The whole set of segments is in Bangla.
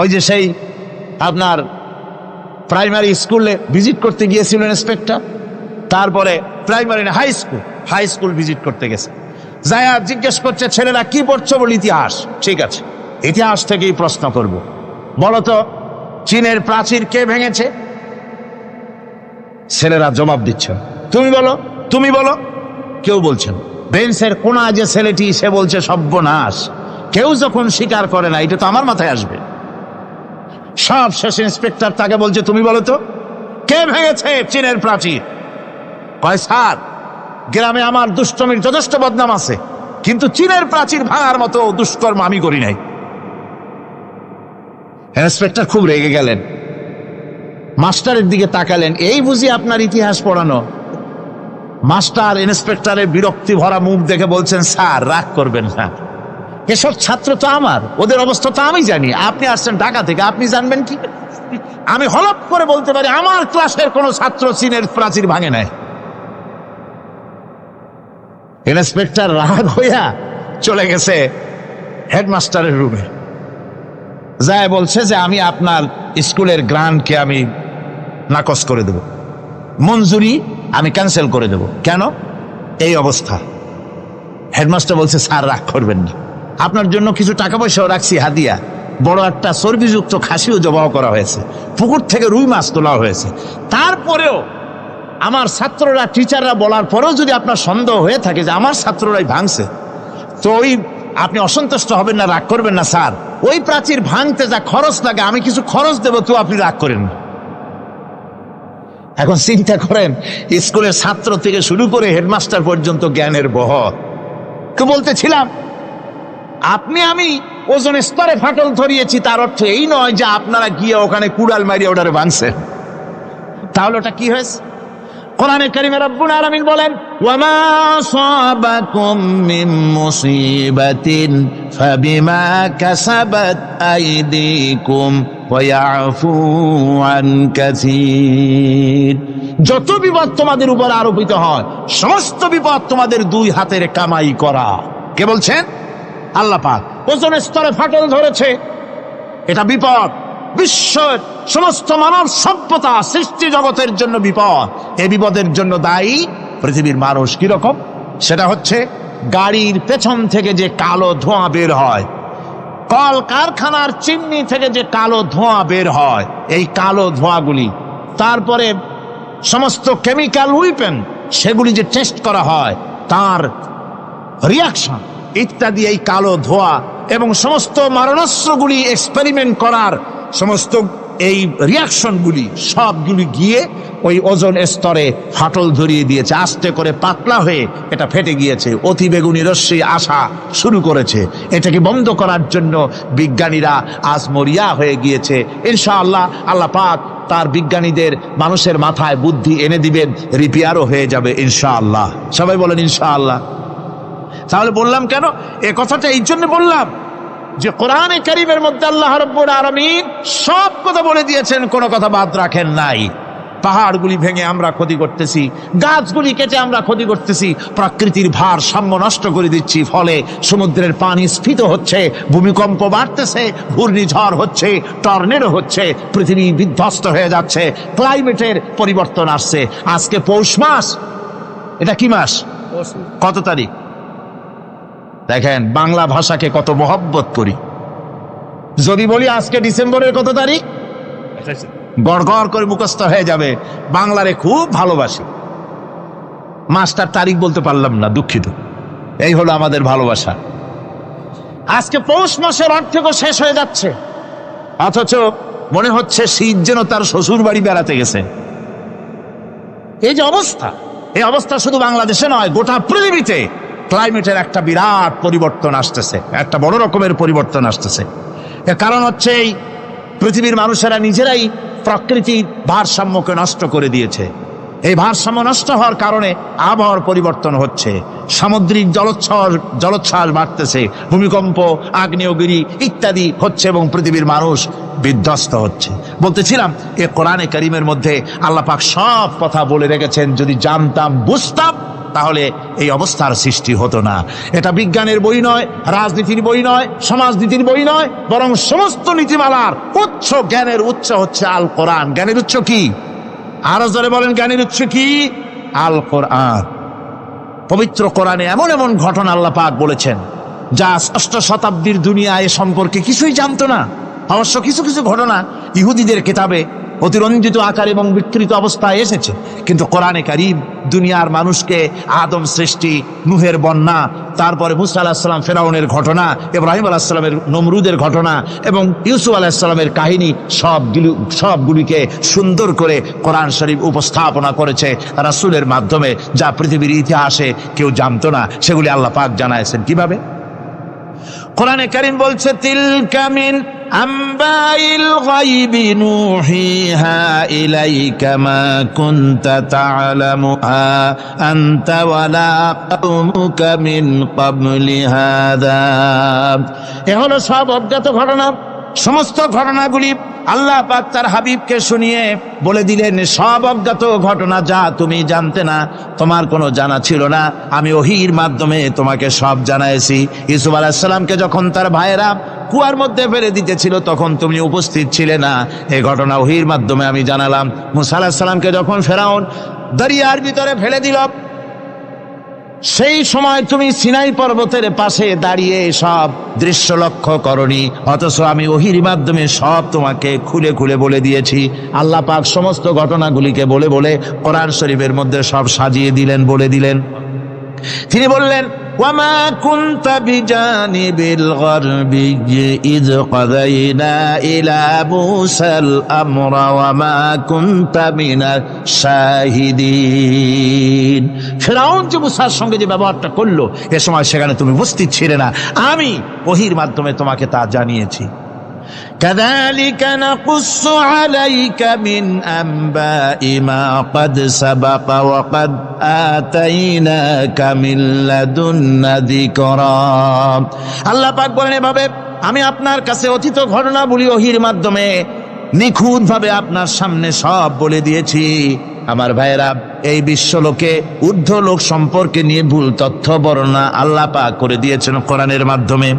ওই যে সেই আপনার প্রাইমারি স্কুলে ভিজিট করতে গিয়েছিলেন ইন্সপেক্টর, তারপরে প্রাইমারি না হাই স্কুল ভিজিট করতে গেছে, যায়া জিজ্ঞেস করছে ছেলেরা কি পড়ছো, বল ইতিহাস। ঠিক আছে, ইতিহাস থেকেই প্রশ্ন করব, বলতো চীনের প্রাচীর কে ভেঙেছে? ছেলেরা জবাব দিচ্ছে তুমি বলো। কেউ বলছেন বেঞ্চের কোনা যে ছেলেটি, সে বলছে সর্বনাশ। কেউ যখন স্বীকার করে না, এটা তো আমার মাথায় আসবে। সব শেষ ইন্সপেক্টর তাকে বলছে তুমি বলো তো কে ভেঙেছে চীনের প্রাচীর? কয় স্যার, গ্রামে আমার দুষ্টমির যথেষ্ট বদনাম আছে, কিন্তু চীনের প্রাচীর ভাঙার মতো দুষ্কর্ম আমি করি নাই। ইন্সপেক্টর খুব রেগে গেলেন, মাস্টারের দিকে তাকালেন, এই বুঝি আপনার ইতিহাস পড়ানো? মাস্টার ইন্সপেক্টরের বিরক্তি ভরা মুখ দেখে বলছেন, স্যার রাগ করবেন না, এসব ছাত্র তো আমার, ওদের অবস্থা তো আমি জানি। আপনি আসছেন ঢাকা থেকে, আপনি জানবেন কি? আমি হলপ করে বলতে পারি আমার ক্লাসের কোন ছাত্র চীনের প্রাচীর ভাঙে নাই। ইন্সপেক্টর রাগ হইয়া চলে গেছে হেডমাস্টারের রুমে, যায় বলছে যে আমি আপনার স্কুলের গ্রান্টকে আমি নাকচ করে দেব, মঞ্জুরি আমি ক্যান্সেল করে দেব। কেন? এই অবস্থা। হেডমাস্টার বলছে স্যার রাগ করবেন না, আপনার জন্য কিছু টাকা পয়সাও রাখছি হাদিয়া, বড় একটা চর্বিযুক্ত খাসিও জবাও করা হয়েছে, পুকুর থেকে রুই মাছ তোলা হয়েছে। তারপরেও আমার ছাত্ররা, টিচাররা বলার পরেও যদি আপনার সন্দেহ হয়ে থাকে যে আমার ছাত্ররাই ভাঙছে, তো ওই আপনি অসন্তুষ্ট হবেন না, রাগ করবেন না স্যার। ওই প্রাচীর ভাঙতে যা খরচ লাগে আমি কিছু খরচ দেবো, তো আপনি রাগ করেন না। এখন চিন্তা করেন, স্কুলের ছাত্র থেকে শুরু করে হেডমাস্টার পর্যন্ত জ্ঞানের বহর। তো বলতেছিলাম আপনি আমি ওজন স্তরে ফাটল ধরিয়েছি, তার অর্থ এই নয় যে আপনারা গিয়ে ওখানে কুড়াল মারিয়ে ওটারে ভাঙছেন। তাহলে ওটা কি হয়েছে? কোরআনে কারিমে রব্বুল আলামিন বলেন, ওয়ামা আসাবাকুম মিন মুসিবাতিন ফাবিমা কাসাবাত আইদিকুম ওয়া ইয়াফু আন কাসীর। যত বিপদ তোমাদের উপর আরোপিত হয়, সমস্ত বিপদ তোমাদের দুই হাতের কামাই করা। কে বলছেন? আল্লাহ পাক। ওজন স্তরে ফাটল ধরেছে, এটা বিপদ, বিশ্বের সমস্ত মানব সভ্যতা সৃষ্টি জগতের জন্য বিপদ। এই বিপদের জন্য দায়ী পৃথিবীর মানুষ। কিরকম? সেটা হচ্ছে গাড়ির পেছন থেকে যে কালো ধোঁয়া বের হয়, কল কারখানার চিমনি থেকে যে কালো ধোঁয়া বের হয়, এই কালো ধোঁয়াগুলি, তারপরে সমস্ত কেমিক্যাল উইপেন সেগুলি যে টেস্ট করা হয়, তার রিয়াকশন ইত্যাদি, এই কালো ধোঁয়া এবং সমস্ত মারণাস্ত্রগুলি এক্সপেরিমেন্ট করার সমস্ত এই রিয়াকশনগুলি সবগুলি গিয়ে ওই ওজন স্তরে ফাটল ধরিয়ে দিয়েছে। আস্তে করে পাতলা হয়ে এটা ফেটে গিয়েছে, অতি বেগুনি রশ্মি আসা শুরু করেছে। এটাকে বন্ধ করার জন্য বিজ্ঞানীরা আজ মরিয়া হয়ে গিয়েছে। ইনশাআল্লাহ আল্লাহ পাক তার বিজ্ঞানীদের মানুষের মাথায় বুদ্ধি এনে দিবেন, রিপেয়ারও হয়ে যাবে ইনশাআল্লাহ। সবাই বলেন ইনশাআল্লাহ। তাহলে বললাম কেন এ কথাটা? এই জন্য বললাম যে কোরআনে কারীমের মধ্যে আল্লাহ রাব্বুল আলামিন সব কথা বলে দিয়েছেন, কোনো কথা বাদ রাখেন নাই। পাহাড়গুলি ভেঙে আমরা ক্ষতি করতেছি, গাছগুলি কেটে আমরা ক্ষতি করতেছি, প্রকৃতির ভারসাম্য নষ্ট করে দিচ্ছি, ফলে সমুদ্রের পানি স্ফীত হচ্ছে, ভূমিকম্প বাড়তেছে, ঘূর্ণিঝড় হচ্ছে, টর্নেডো হচ্ছে, পৃথিবী বিধ্বস্ত হয়ে যাচ্ছে, ক্লাইমেটের পরিবর্তন আসছে। আজকে পৌষ মাস, এটা কি মাস? কত তারিখ? দেখেন বাংলা ভাষাকে কত মহব্বত করি। যদি বলি আজকে ডিসেম্বরের কত তারিখ, গড় গড় করে মুখস্থ হয়ে যাবে। বাংলারে খুব ভালোবাসি, মাসটার তারিখ বলতে পারলাম না, দুঃখিত। এই হলো আমাদের ভালোবাসা। আজকে পৌষ মাসের অর্ধেকও শেষ হয়ে যাচ্ছে, অথচ মনে হচ্ছে শীত যেন তার শ্বশুর বাড়ি বেড়াতে গেছে। এই যে অবস্থা, এই অবস্থা শুধু বাংলাদেশে নয়, গোটা পৃথিবীতে ক্লাইমেটের একটা বিরাট পরিবর্তন আসতেছে, একটা বড় রকমের পরিবর্তন আসতেছে। এর কারণ হচ্ছে এই পৃথিবীর মানুষেরা নিজেরাই প্রকৃতির ভারসাম্যকে নষ্ট করে দিয়েছে। এই ভারসাম্য নষ্ট হওয়ার কারণে আবহাওয়ার পরিবর্তন হচ্ছে, সামুদ্রিক জলোচ্ছ্বাস বাড়তেছে, ভূমিকম্প, আগ্নেয়গিরি ইত্যাদি হচ্ছে এবং পৃথিবীর মানুষ বিধ্বস্ত হচ্ছে। বলতেছিলাম এ কোরআনে কারীমের মধ্যে আল্লাহ পাক সব কথা বলে রেখেছেন। যদি জানতাম, বুঝতাম, তাহলে এই অবস্থার সৃষ্টি হতো না। এটা বিজ্ঞানের বই নয়, রাজনীতির বই নয়, সমাজনীতির বই নয়, বরং সমস্ত নীতিমালার উচ্চ, জ্ঞানের উচ্চ হচ্ছে আল কোরআন। জ্ঞানের উচ্চ কি? আরো জোরে বলেন, জ্ঞানের উচ্চ কি? আল কোরআন। পবিত্র কোরআনে এমন এমন ঘটনা আল্লাহ পাক বলেছেন যা ষষ্ঠ শতাব্দীর দুনিয়া এ সম্পর্কে কিছুই জানতো না। অবশ্য কিছু কিছু ঘটনা ইহুদিদের কিতাবে অতিরঞ্জিত আকার এবং বিকৃত অবস্থায় এসেছে, কিন্তু কোরআনে কারীম দুনিয়ার মানুষকে আদম সৃষ্টি, নূহের বন্যা, তারপরে মুসা আলাইহিস সালাম ফেরাউনের ঘটনা, ইব্রাহিম আলাইহিস সালামের নমরুদের ঘটনা এবং ইউসুফ আলাইহিস সালামের কাহিনী সবগুলিকে সুন্দর করে কোরআন শরীফ উপস্থাপনা করেছে রাসূলের মাধ্যমে, যা পৃথিবীর ইতিহাসে কেউ জানতো না। সেগুলি আল্লাহ পাক জানাইছেন কিভাবে? কোরআনে কারীম বলছে, তিলকা মিন আম্বাইল গায়বি নূহিহা ইলাইকা মা কুনতা তা'লামুহা আনতা ওয়ালা কওমুকা মিন ক্বাবলি হাযা। এ হলো সব অজ্ঞাত ঘটনা। সমস্ত ঘটনাগুলি আল্লাহ পাক তার হাবিবকে শুনিয়ে বলে দিলেন, সব অজ্ঞাত ঘটনা যা তুমি জানতে না, তোমার কোনো জানা ছিল না, আমি ওহীর মাধ্যমে তোমাকে সব জানাইছি। ইউসুফ আলাইহিস সালামকে যখন তার ভাইয়েরা কুয়ার মধ্যে ফেলে দিতেছিল তখন তুমি উপস্থিত ছিলে না, এই ঘটনা ওহীর মাধ্যমে আমি জানালাম। মুসা আলাইহিস সালামকে যখন ফেরাউন দরিয়ার ভিতরে ফেলে দিল, সেই সময় তুমি সিনাই পর্বতের পাশে দাঁড়িয়ে সব দৃশ্য লক্ষ্য করনি, অথচ আমি ওহীর মাধ্যমে সব তোমাকে খুলে খুলে বলে দিয়েছি। আল্লাহ পাক সমস্ত ঘটনাগুলিকে বলে বলে কোরআন শরীফের মধ্যে সব সাজিয়ে দিলেন, বলে দিলেন। তিনি বললেন, ওয়ামা কুনতা বিজানিবিল গারবিয়্যি ইয কাযাইনা ইলা মূসাল আমরা ওয়ামা কুনতা মিনাশ শাহিদিন। ফিরআউন যে মূসার সঙ্গে যে ব্যবহারটা করলো, এ সময় সেখানে তুমি উপস্থিত ছিলে না, আমি ওহীর মাধ্যমে তোমাকে তা জানিয়েছি। كذلك نقص عليك من أنباء ما قد سبق وقد آتيناك من لدنا ذكرا। আল্লাহ পাক বলেন, এভাবে আমি আপনার কাছে অতীত ঘটনাবলী ওহীর মাধ্যমে নিখুঁতভাবে আপনার সামনে সব বলে দিয়েছি। আমার ভাইয়েরা, এই বিশ্বলোকে ঊর্ধ্ব লোক সম্পর্কে নিয়ে ভুল তথ্য বর্ণনা আল্লাহ পাক করে দিয়েছেন কোরআনের মাধ্যমে।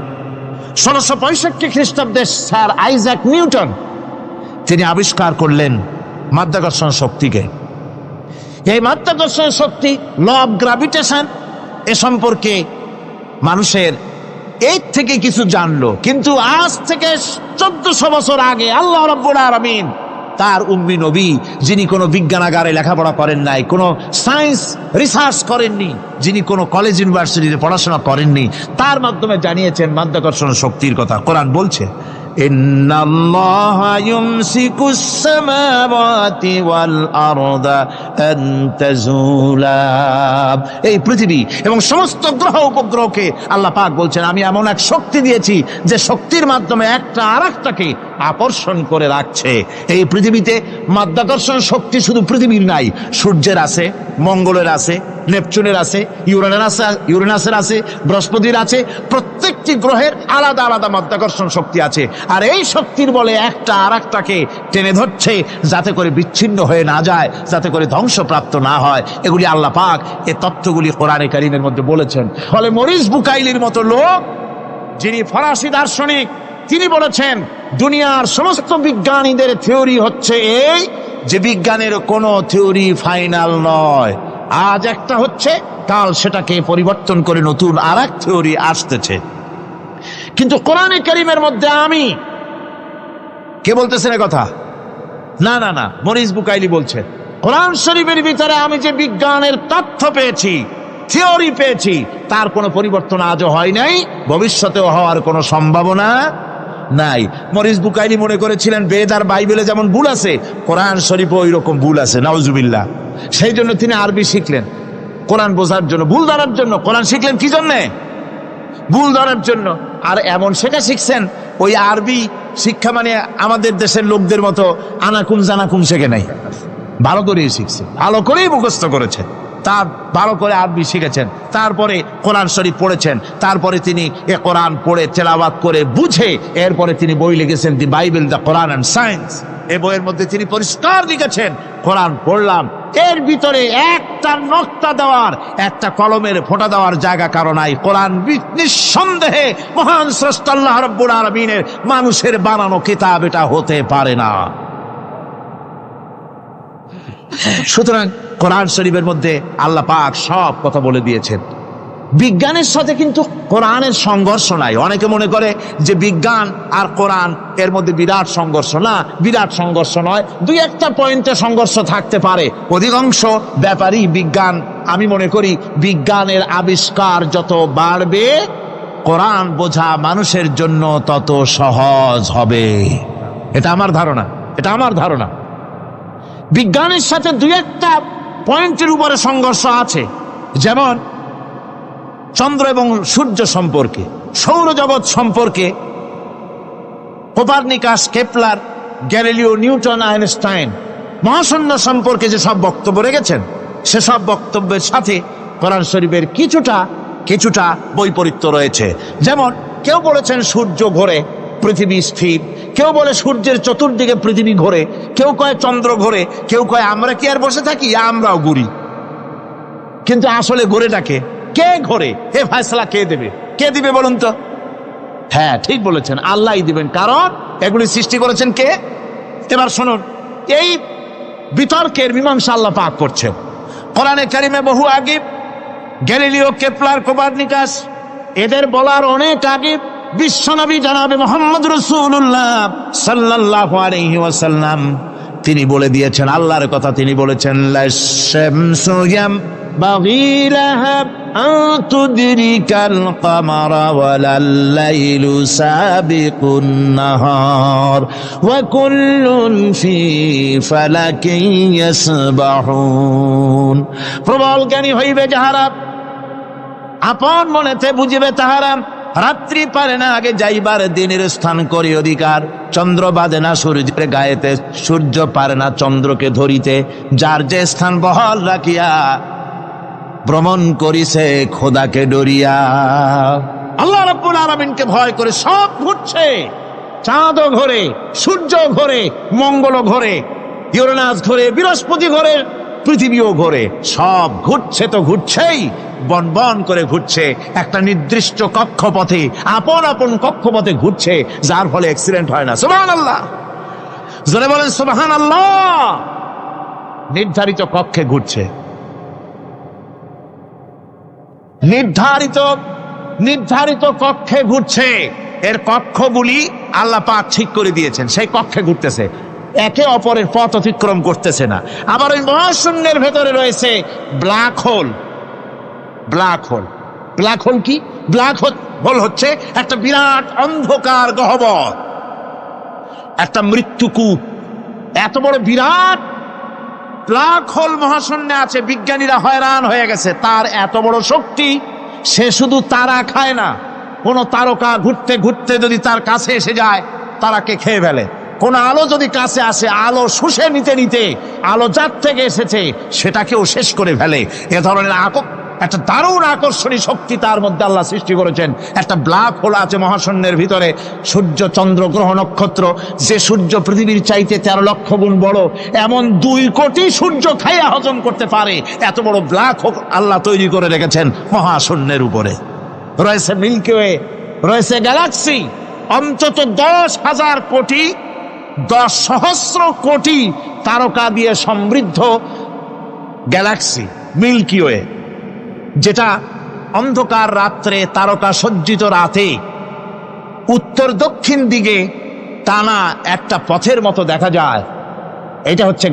1665 খ্রিস্টাব্দে স্যার আইজাক নিউটন তিনি আবিষ্কার করলেন মাধ্যাকর্ষণ শক্তিকে। এই মাধ্যাকর্ষণ শক্তি, ল অফ গ্রাভিটেশন, এ সম্পর্কে মানুষের এই থেকে কিছু জানলো, কিন্তু আজ থেকে 1400 বছর আগে আল্লাহ রাব্বুল আলামিন তার উম্মি নবী, যিনি কোনো বিজ্ঞানাগারে লেখাপড়া করেন নাই, কোনো সায়েন্স রিসার্চ করেননি, যিনি কোনো কলেজ ইউনিভার্সিটিতে পড়াশোনা করেননি, তার মাধ্যমে জানিয়েছেন মাধ্যাকর্ষণ শক্তির কথা। কোরআন বলছে, ইন্নাল্লাহা ইউমসিকুস সামাওয়াতি ওয়াল আরদা আন তাজুলা। এই পৃথিবী এবং সমস্ত গ্রহ উপগ্রহকে আল্লাহ পাক বলছেন, আমি এমন এক শক্তি দিয়েছি যে শক্তির মাধ্যমে একটা আরেকটাকে আকর্ষণ করে রাখছে। এই পৃথিবীতে মাধ্যাকর্ষণ শক্তি শুধু পৃথিবীর নাই, সূর্যের আছে, মঙ্গলের আছে, নেপচুনের আছে, ইউরেনাসের আছে, বৃহস্পতির আছে। প্রত্যেকটি গ্রহের আলাদা আলাদা মাধ্যাকর্ষণ শক্তি আছে, আর এই শক্তির বলে একটা আরেকটাকে টেনে ধরছে যাতে করে বিচ্ছিন্ন হয়ে না যায়, যাতে করে ধ্বংসপ্রাপ্ত না হয়। এগুলি আল্লাহ পাক এই তথ্যগুলি কোরআনে কারীমের মধ্যে বলেছেন। ফলে মরিস বুকাইলির মতো লোক, যিনি ফরাসি দার্শনিক, তিনি বলেছেন দুনিয়ার সমস্ত বিজ্ঞানীদের থিওরি হচ্ছে এই যে বিজ্ঞানের কোনো থিওরি ফাইনাল নয়। আজ একটা হচ্ছে, কাল সেটাকে পরিবর্তন করে নতুন আর এক থিওরি আসতেছে। কিন্তু কোরআনে কারীমের মধ্যে আমি, কে বলতেছেন এ কথা? না না না, মরিস বুকাইলি বলছেন, কোরআন শরীফের ভিতরে আমি যে বিজ্ঞানের তথ্য পেয়েছি, থিওরি পেয়েছি, তার কোনো পরিবর্তন আজও হয় নাই, ভবিষ্যতেও হওয়ার কোনো সম্ভাবনা নাই। মরিস বুকাইলি মনে করেছিলেন বেদ আর বাইবেলে যেমন ভুল আছে, কোরআন শরীফে ওই রকম ভুল আছে, নাউজুবিল্লাহ। সেই জন্য তিনি আরবি শিখলেন কোরআন বোঝার জন্য, ভুল ধরার জন্য। কোরআন শিখলেন কি জন্যে? ভুল ধরার জন্য। আর এমন শেখা শিখছেন, ওই আরবি শিক্ষা মানে আমাদের দেশের লোকদের মতো আনাকুম জানাকুম শেখে নাই, ভালো করেই শিখছে, ভালো করেই মুখস্থ করেছেন, তার ভালো করে আরবি শিখেছেন, তারপরে কোরআন শরীফ পড়েছেন, তারপরে তিনি এ কোরআন পড়ে তেলাওয়াত করে বুঝে এরপরে তিনি বই লিখেছেন দি Bible, the Quran and science. এই বইয়ের মধ্যে তিনি পরিষ্কার লিখেছেন, কোরআন পড়লাম, এর ভিতরে একটা নকতা দেওয়ার, একটা কলমের ফোঁটা দেওয়ার জায়গা কারো নাই। কোরআন নিঃসন্দেহে মহান স্রষ্টা আল্লাহ রাব্বুল আলামিনের মানুষের বানানো কিতাব এটা হতে পারে না। সুতরাং কোরআন শরীফের মধ্যে আল্লাহ পাক সব কথা বলে দিয়েছেন। বিজ্ঞানের সাথে কিন্তু কোরআনের সংঘর্ষ নাই। অনেকে মনে করে যে বিজ্ঞান আর কোরআন এর মধ্যে বিরাট সংঘর্ষ। না, বিরাট সংঘর্ষ নয়, দুই একটা পয়েন্টে সংঘর্ষ থাকতে পারে। অধিকাংশ ব্যাপারই বিজ্ঞান, আমি মনে করি বিজ্ঞানের আবিষ্কার যত বাড়বে কোরআন বোঝা মানুষের জন্য তত সহজ হবে। এটা আমার ধারণা, এটা আমার ধারণা। বিজ্ঞানের সাথে দুই একটা পয়েন্টের উপরে সংঘর্ষ আছে, যেমন চন্দ্র এবং সূর্য সম্পর্কে, সৌরজগৎ সম্পর্কে Copernicus, Kepler, Galileo, Newton, Einstein মহাশূন্য সম্পর্কে যে সব বক্তব্য রেখেছেন, সেসব বক্তব্যের সাথে কোরআন শরীফের কিছুটা বৈপরীত্য রয়েছে। যেমন কেউ বলেছেন সূর্য ঘোরে, পৃথিবী স্থির, কেউ বলে সূর্যের চতুর্দিকে পৃথিবী ঘোরে, কেউ কয় চন্দ্র ঘোরে, কেউ কয় আমরা কি আর বসে থাকি, আমরাও ঘুরি। কিন্তু আসলে ঘোরেটাকে কে ঘোরে, এ ফয়সালা কে দেবে? কে দিবে বলুন তো? হ্যাঁ, ঠিক বলেছেন, আল্লাহই দিবেন, কারণ এগুলি সৃষ্টি করেছেন কে? এবার শুনুন, এই বিতর্কের মীমাংসা আল্লাহ পাক করছেন কোরআনে কারিমে বহু আগে। গ্যালিলিও, কেপলার, কোপারনিকাস এদের বলার অনেক আগে বিশ্বনবী জনাবে মুহাম্মদ রাসূলুল্লাহ সাল্লাল্লাহু আলাইহি ওয়াসাল্লাম তিনি বলে দিয়েছেন, আল্লাহর কথা তিনি বলেছেন, লাশ-শামসু ইয়ানবাগী লাহা আন তুদরিকাল কামারা ওয়ালাল লাইলু সাবিকুন নাহার ওয়া কুল্লুন ফি ফালাকিন ইয়াসবাহুন। প্রবল জ্ঞানী হইবে যাহারা, আপন মনেতে বুঝিবে তাহারা, রাত্রি পারে না আগে যাইবার দিনের স্থান করি অধিকার। চন্দ্র বাঁধে না সূর্যের গায়েতে, সূর্য পারে না চন্দ্রকে ধরিতে। যার যে স্থান বহাল রাখিয়া ভ্রমণ করিছে খোদাকে ডরিয়া। আল্লাহ রাব্বুল আলামিনকে ভয় করে সব ঘুরছে, চাঁদও ঘোরে, সূর্য ঘোরে, মঙ্গল ঘোরে, ইউরেনাস ঘোরে, বৃহস্পতি ঘোরে, পৃথিবীও ঘোরে। সব ঘুরছে তো ঘুরছেই, বন করে ঘুরছে একটা নির্দিষ্ট কক্ষপথে, আপন আপন কক্ষপথে ঘুরছে, যার ফলে অ্যাক্সিডেন্ট হয় না। সুবহানাল্লাহ, জোরে বলেন সুবহানাল্লাহ। নির্ধারিত কক্ষে ঘুরছে, নির্ধারিত কক্ষে ঘুরছে। এর কক্ষগুলি আল্লাহ পাক ঠিক করে দিয়েছেন, সেই কক্ষে ঘুরতেছে, একে অপরের পথ অতিক্রম করতেছে না। আবার ওই মহাশূন্যের ভেতরে রয়েছে ব্ল্যাক হোল। ব্ল্যাক হোল কি? ব্ল্যাক হোল হচ্ছে একটা বিরাট অন্ধকার গহ্বর, একটা মৃত্যুকূপ। এত বড় বিরাট ব্ল্যাক হোল মহাশূন্যে আছে, বিজ্ঞানীরা হয়রান হয়ে গেছে। তার এত বড় শক্তি, সে শুধু তারা খায় না, কোন তারকা ঘুরতে ঘুরতে যদি তার কাছে এসে যায় তারাকে খেয়ে ফেলে। কোন আলো যদি কাছে আসে, আলো শুষে নিতে নিতে আলো যার থেকে এসেছে সেটাকেও শেষ করে ফেলে। এ ধরনের একটা দারুণ আকর্ষণী শক্তি তার মধ্যে আল্লাহ সৃষ্টি করেছেন। একটা ব্ল্যাক হোল আছে মহাশূন্যের ভিতরে। সূর্য, চন্দ্র, গ্রহ, নক্ষত্র, যে সূর্য পৃথিবীর চাইতে 13 লক্ষ গুণ বড়, এমন 2 কোটি সূর্য খাইয়া হজম করতে পারে এত বড় ব্ল্যাক হোল আল্লাহ তৈরি করে রেখেছেন মহাশূন্যের উপরে। রয়েছে মিল্কি ওয়ে, রয়েছে গ্যালাক্সি, অন্তত 10,000 কোটি, 10 সহস্র কোটি তারকা দিয়ে সমৃদ্ধ গ্যালাক্সি মিল্কি ওয়ে, যেটা অন্ধকার রাত্রে, তারকা সজ্জিত রাতে উত্তর দক্ষিণ দিকে টানা একটা পথের মতো দেখা যায়। এটা হচ্ছে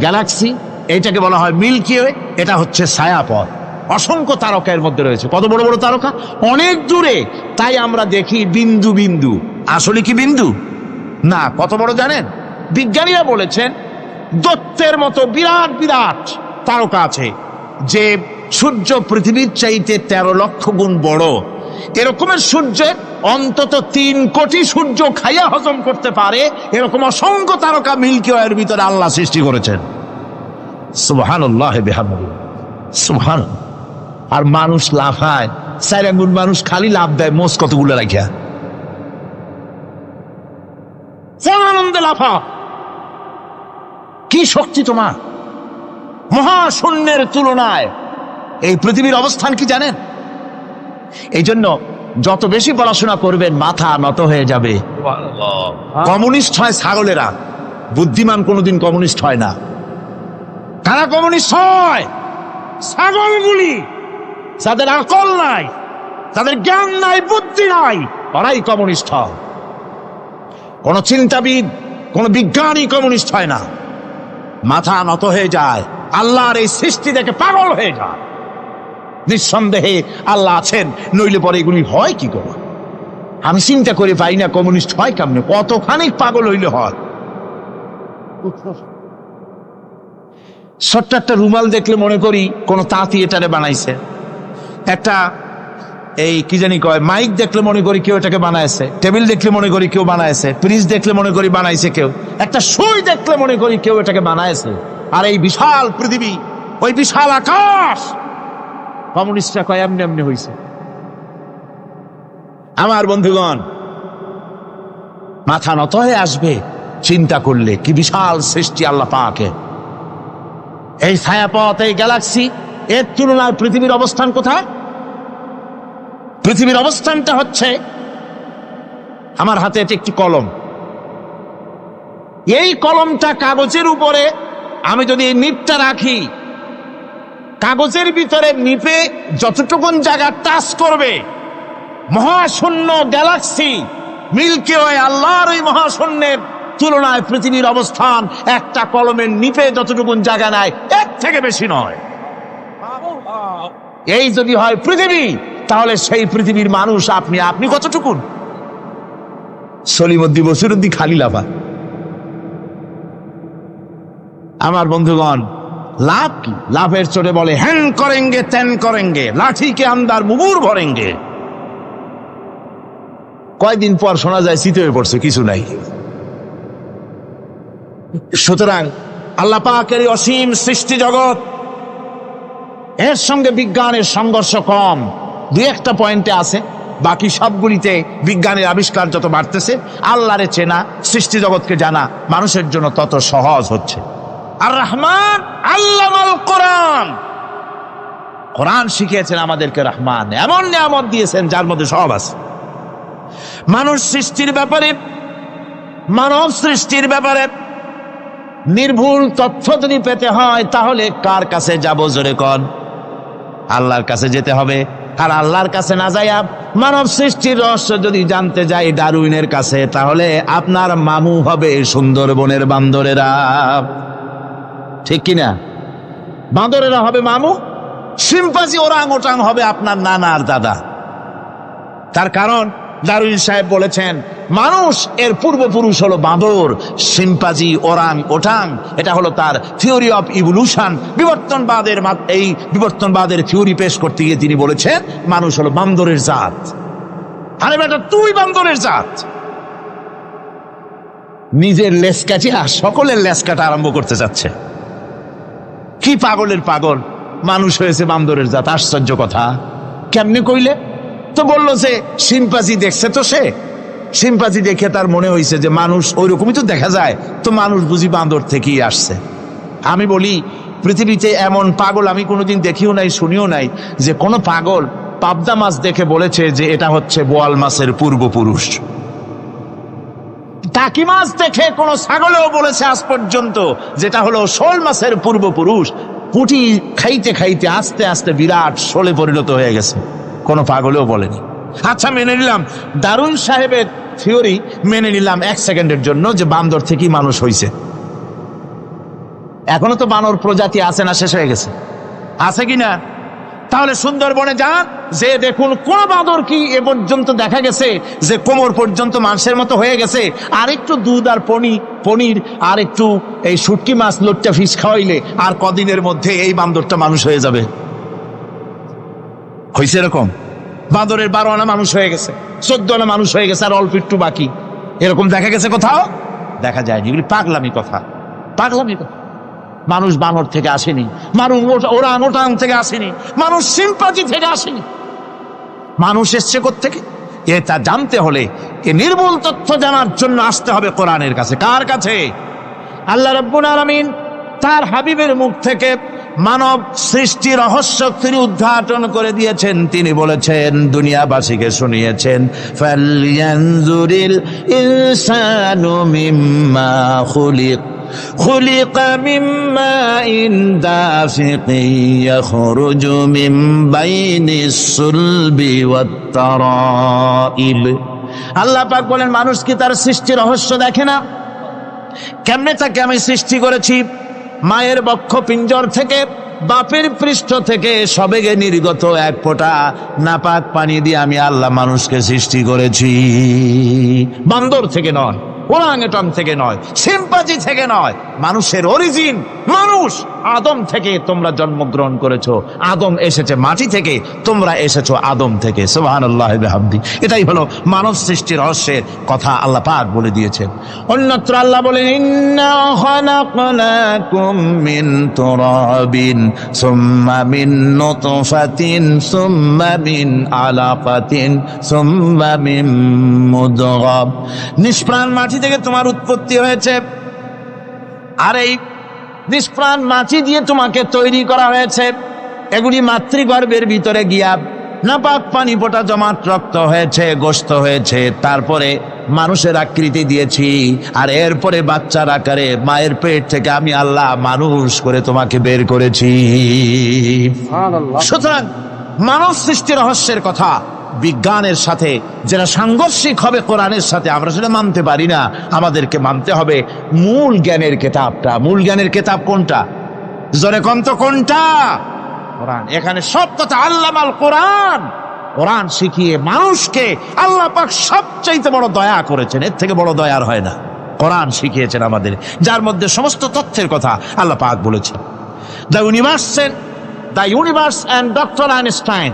গ্যালাক্সি, এইটাকে বলা হয় মিল্কি ওয়ে। এটা হচ্ছে ছায়াপথ। অসংখ্য তারকা এর মধ্যে রয়েছে। কত বড় বড় তারকা, অনেক দূরে। তাই আমরা দেখি বিন্দু বিন্দু, আসলে কি বিন্দু না। কত বড় জানেন? বিজ্ঞানীরা বলেছেন দৈত্যের মতো বিরাট বিরাট তারকা আছে, যে সূর্য পৃথিবীর চাইতে 13 লক্ষ গুণ বড়। এরকমের সূর্যের অন্তত 3 কোটি সূর্য খাইয়া হজম করতে পারে এরকম অসংখ্য তারকা মিল্কি ওয়ের ভিতরে আল্লাহ সৃষ্টি করেছেন। সুবহানাল্লাহ বিহামদিহি, সুবহানাল্লাহ। আর মানুষ লাফায়, 4 আঙ্গুল মানুষ খালি লাফ দেয় মোষ কতগুলো রাখিয়া, আনন্দে লাফা। কি শক্তি তোমার! মহাশূন্যের তুলনায় এই পৃথিবীর অবস্থান কি জানেন? এই জন্য যত বেশি পড়াশোনা করবেন মাথা নত হয়ে যাবে। কমিউনিস্ট হয় ছাগলেরা, বুদ্ধিমান কোনোদিন কমিউনিস্ট হয় না। কারা কমিউনিস্ট হয়? ছাগলগুলি, যাদের আকল নাই, তাদের জ্ঞান নাই, বুদ্ধি নাই, ওরাই কমিউনিস্ট হয়। কোন চিন্তাবিদ, কোন বিজ্ঞানী কমিউনিস্ট হয় না। মাথা নত হয়ে যায়, আল্লাহর এই সৃষ্টি দেখে পাগল হয়ে যায়। নিঃসন্দেহে আল্লাহ আছেন, নইলে পরে এগুলি হয় কি করে? আমি চিন্তা করে পাই না কমিউনিস্ট হয় কেমনে, কতখানি পাগল হইলে হয়। ছোট্ট একটা রুমাল দেখলে মনে করি কোন তাঁতি এটারে বানাইছে, একটা এই কি জানি কয় মাইক দেখলে মনে করি কেউ এটাকে বানাইছে, টেবিল দেখলে মনে করি কেউ বানাইছে, ফ্রিজ দেখলে মনে করি বানাইছে কেউ, একটা সুই দেখলে মনে করি কেউ এটাকে বানাইছে। আর এই বিশাল পৃথিবী, ওই বিশাল আকাশ, কমিউনিস্টরা কয় এমনি এমনি হয়েছে। আমার বন্ধুগণ, মাথা নত হয়ে আসবে চিন্তা করলে কি বিশাল সৃষ্টি আল্লাহ পাকের। এই ছায়াপথ, এই গ্যালাক্সি, এর তুলনায় পৃথিবীর অবস্থান কোথায়? পৃথিবীর অবস্থানটা হচ্ছে, আমার হাতে এটি একটি কলম, এই কলমটা কাগজের উপরে আমি যদি এই নিপটা রাখি, কাগজের ভিতরে নিপে যতটুকুন জায়গা টাচ করবে, মহাশূন্য গ্যালাক্সি মিল্কি ওয়ে, আল্লাহর ওই মহাশূন্যের তুলনায় পৃথিবীর অবস্থান একটা কলমের নিপে যতটুকুন জায়গা নেয় এর থেকে বেশি নয়। এই যদি হয় পৃথিবী, তাহলে সেই পৃথিবীর মানুষ আপনি, আপনি কতটুকুন? সলিমুদ্দিন বসিরুদ্দিন খালি লাফা। আমার বন্ধুগণ, লাভ কি? লাভের চোটে বলে হ্যান করেঙ্গে ত্যান করেঙ্গে, লাঠি কে আন্দার মুগুর ভরেঙ্গে। কয়দিন পর শোনা যায় শীত হয়ে পড়ছে, কিছু নাই। সুতরাং আল্লাহ পাকের অসীম সৃষ্টি জগৎ, এর সঙ্গে বিজ্ঞানের সংঘর্ষ কম, দুই একটা পয়েন্টে আছে। বাকি সবগুলিতে বিজ্ঞানের আবিষ্কার যত বাড়তেছে, আল্লাহরে চেনা, সৃষ্টি জগৎকে জানা মানুষের জন্য তত সহজ হচ্ছে। আর রহমান আল্লামাল কোরআন, কোরআন শিখিয়েছেন আমাদেরকে রহমান, এমন নিয়ামত দিয়েছেন যার মধ্যে সব আছে। মানুষ সৃষ্টির ব্যাপারে, মানব সৃষ্টির ব্যাপারে নির্ভুল তথ্য যদি পেতে হয়, তাহলে কার কাছে যাব? জোরে কন। আল্লাহর কাছে যেতে হবে। আর আল্লাহর কাছে না যাইয়া মানব সৃষ্টির রহস্য যদি জানতে যাই ডারউইনের কাছে, তাহলে আপনার মামু হবে সুন্দরবনের বান্দরেরা। ঠিক কিনা? বান্দরেরা হবে মামু, শিম্পাঞ্জি ওরাং ওটাং হবে আপনার নানা আর দাদা। তার কারণ ডারউইন সাহেব বলেছেন, মানুষ এর পূর্বপুরুষ হলো বাঁদর, শিম্পাঞ্জি, ওরাং ওটাং। এটা হলো তার থিওরি অফ ইভলিউশন। এই বিবর্তনবাদের থিওরি পেশ করতে গিয়ে তিনি বলেছেন, মানুষ হলো বান্দরের জাত। আরে বেটা, তুই বান্দরের জাত। নিজের লেজ কাটিয়া সকলের লেজ কাটা আরম্ভ করতে যাচ্ছে। কি পাগলের পাগল, মানুষ হয়েছে বান্দরের জাত। আশ্চর্য কথা। কেমনে কইলে? তো বললো যে শিম্পাঞ্জি দেখছে, তো সে শিম্পাঞ্জি দেখে তার মনে হয়েছে যে মানুষ ওই রকমই তো দেখা যায়, তো মানুষ বুঝি বান্দর থেকেই আসছে। আমি বলি, পৃথিবীতে এমন পাগল আমি কোনোদিন দেখিও নাই, শুনিও নাই যে কোনো পাগল পাবদা মাছ দেখে বলেছে যে এটা হচ্ছে বোয়াল মাছের পূর্বপুরুষ। টাকি মাছ দেখে কোনো ছাগলেও বলেছে আজ পর্যন্ত যেটা হলো শোল মাছের পূর্বপুরুষ। পুঁটি খাইতে খাইতে আস্তে আস্তে বিরাট শোলে পরিণত হয়ে গেছে, কোনো পাগলেও বলেনি। আচ্ছা, মেনে নিলাম দারুন সাহেবের থিওরি, মেনে নিলাম এক সেকেন্ডের জন্য যে বান্দর থেকেই মানুষ হয়েছে। এখনো তো বানর প্রজাতি আছে না, শেষ হয়ে গেছে? আছে কিনা? তাহলে সুন্দরবনে যান, যে দেখুন কোন বাঁদর কি এ পর্যন্ত দেখা গেছে যে কোমর পর্যন্ত মানুষের মতো হয়ে গেছে। আর একটু দুধ আর পনির আর একটু এই শুটকি মাছ, লোট্টা ফিশ খাওয়াইলে আর কদিনের মধ্যে এই বান্দরটা মানুষ হয়ে যাবে। হয়েছে এরকম? বাঁদরের 12 আনা মানুষ হয়ে গেছে, 14 আনা মানুষ হয়ে গেছে, আর অল্প একটু বাকি। এরকম দেখা গেছে কোথাও? দেখা যায়নি। এগুলি পাগলামি কথা, পাগলামি কথা। মানুষ বানর থেকে আসেনি, মানুষ ওরাং ওটাং থেকে আসেনি, মানুষ শিম্পাঞ্জি থেকে আসেনি। মানুষ এসছে কোত্থেকে? এটা জানতে হলে, এ নির্মূল তথ্য জানার জন্য আসতে হবে কোরআনের কাছে। কার কাছে? আল্লাহ রাব্বুল আলামিন তার হাবিবের মুখ থেকে মানব সৃষ্টি রহস্য তিনি উদ্ঘাটন করে দিয়েছেন। তিনি বলেছেন, দুনিয়াবাসীকে শুনিয়েছেন, ফালয়ানজুরিল ইনসানু মিম্মা খুলিক خلق من ماء دافق يخرج من بين الصلب والترائب। আল্লাহ পাক বলেন, মানুষ কি তার সৃষ্টি রহস্য দেখে না? কেমনে তাকে আমি সৃষ্টি করেছি? মায়ের বক্ষ পিঞ্জর থেকে, বাপের পৃষ্ঠ থেকে সবেগে নির্গত এক ফোঁটা নাপাক পানি দিয়ে আমি আল্লাহ মানুষকে সৃষ্টি করেছি। বান্দর থেকে নয়, ওরাংওটাং থেকে নয়, সিম্পাজি থেকে নয়, মানুষের অরিজিন মানুষ। আদম থেকে তোমরা জন্মগ্রহণ করেছো, আদম এসেছে মাটি থেকে, তোমরা এসেছো আদম থেকে। সুবহানাল্লাহি ওয়া বিহামদিহি। এটাই হলো মানব সৃষ্টি রহস্যের কথা আল্লাহ পাক বলে দিয়েছেন। অন্যত্র আল্লাহ বলেন, ইন্না খালাকনাকুম মিন তুরাবিন সুম্মা মিন নুতফাতিন সুম্মা মিন আলাকাতিন সুম্মা মিন মুদগাহ। নিষ্প্রাণ মাটি থেকে তোমার উৎপত্তি হয়েছে, আর এই নিষ্প্রাণ মাটি দিয়ে তোমাকে তৈরি করা হয়েছে। এগুলি মাতৃগর্ভের ভিতরে গিয়া নাপাক পানি ফোঁটা জমাট রক্ত হয়েছে, গোশত হয়েছে, তারপরে মানুষের আকৃতি দিয়েছি, আর এরপরে বাচ্চার আকারে মায়ের পেট থেকে আমি আল্লাহ মানুষ করে তোমাকে বের করেছি। সুতরাং মানব সৃষ্টি রহস্যের কথা বিজ্ঞানের সাথে যেটা সাংঘর্ষিক হবে কোরআনের সাথে, আমরা সেটা মানতে পারি না। আমাদেরকে মানতে হবে মূল জ্ঞানের কিতাবটা। মূল জ্ঞানের কিতাব কোনটা? জোরে কম তো কোনটা? কোরআন। এখানে সব কথা আল্লামাল কোরআন। কোরআন শিখিয়ে মানুষকে আল্লাহ পাক সবচাইতে বড় দয়া করেছেন, এর থেকে বড় দয়ার হয় না। কোরআন শিখিয়েছেন আমাদের, যার মধ্যে সমস্ত তথ্যের কথা আল্লাহ পাক বলেছেন। The universe and doctor Einstein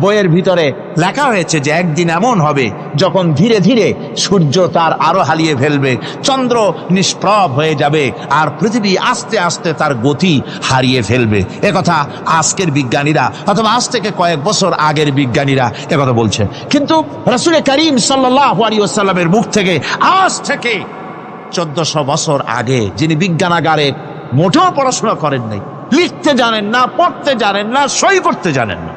বইয়ের ভিতরে লেখা হয়েছে যে একদিন এমন হবে যখন ধীরে ধীরে সূর্য তার আলো হারিয়ে ফেলবে, চন্দ্র নিষ্প্রভ হয়ে যাবে, আর পৃথিবী আস্তে আস্তে তার গতি হারিয়ে ফেলবে। একথা আজকের বিজ্ঞানীরা অথবা আজ থেকে কয়েক বছর আগের বিজ্ঞানীরা একথা বলছেন। কিন্তু রাসূল করিম সাল্লাল্লাহু আলাইহি ওয়াসাল্লামের মুখ থেকে আজ থেকে 1400 বছর আগে, যিনি বিজ্ঞানাগারে মোটেও পড়াশোনা করেন নাই, লিখতে জানেন না, পড়তে জানেন না, সই করতে জানেন না,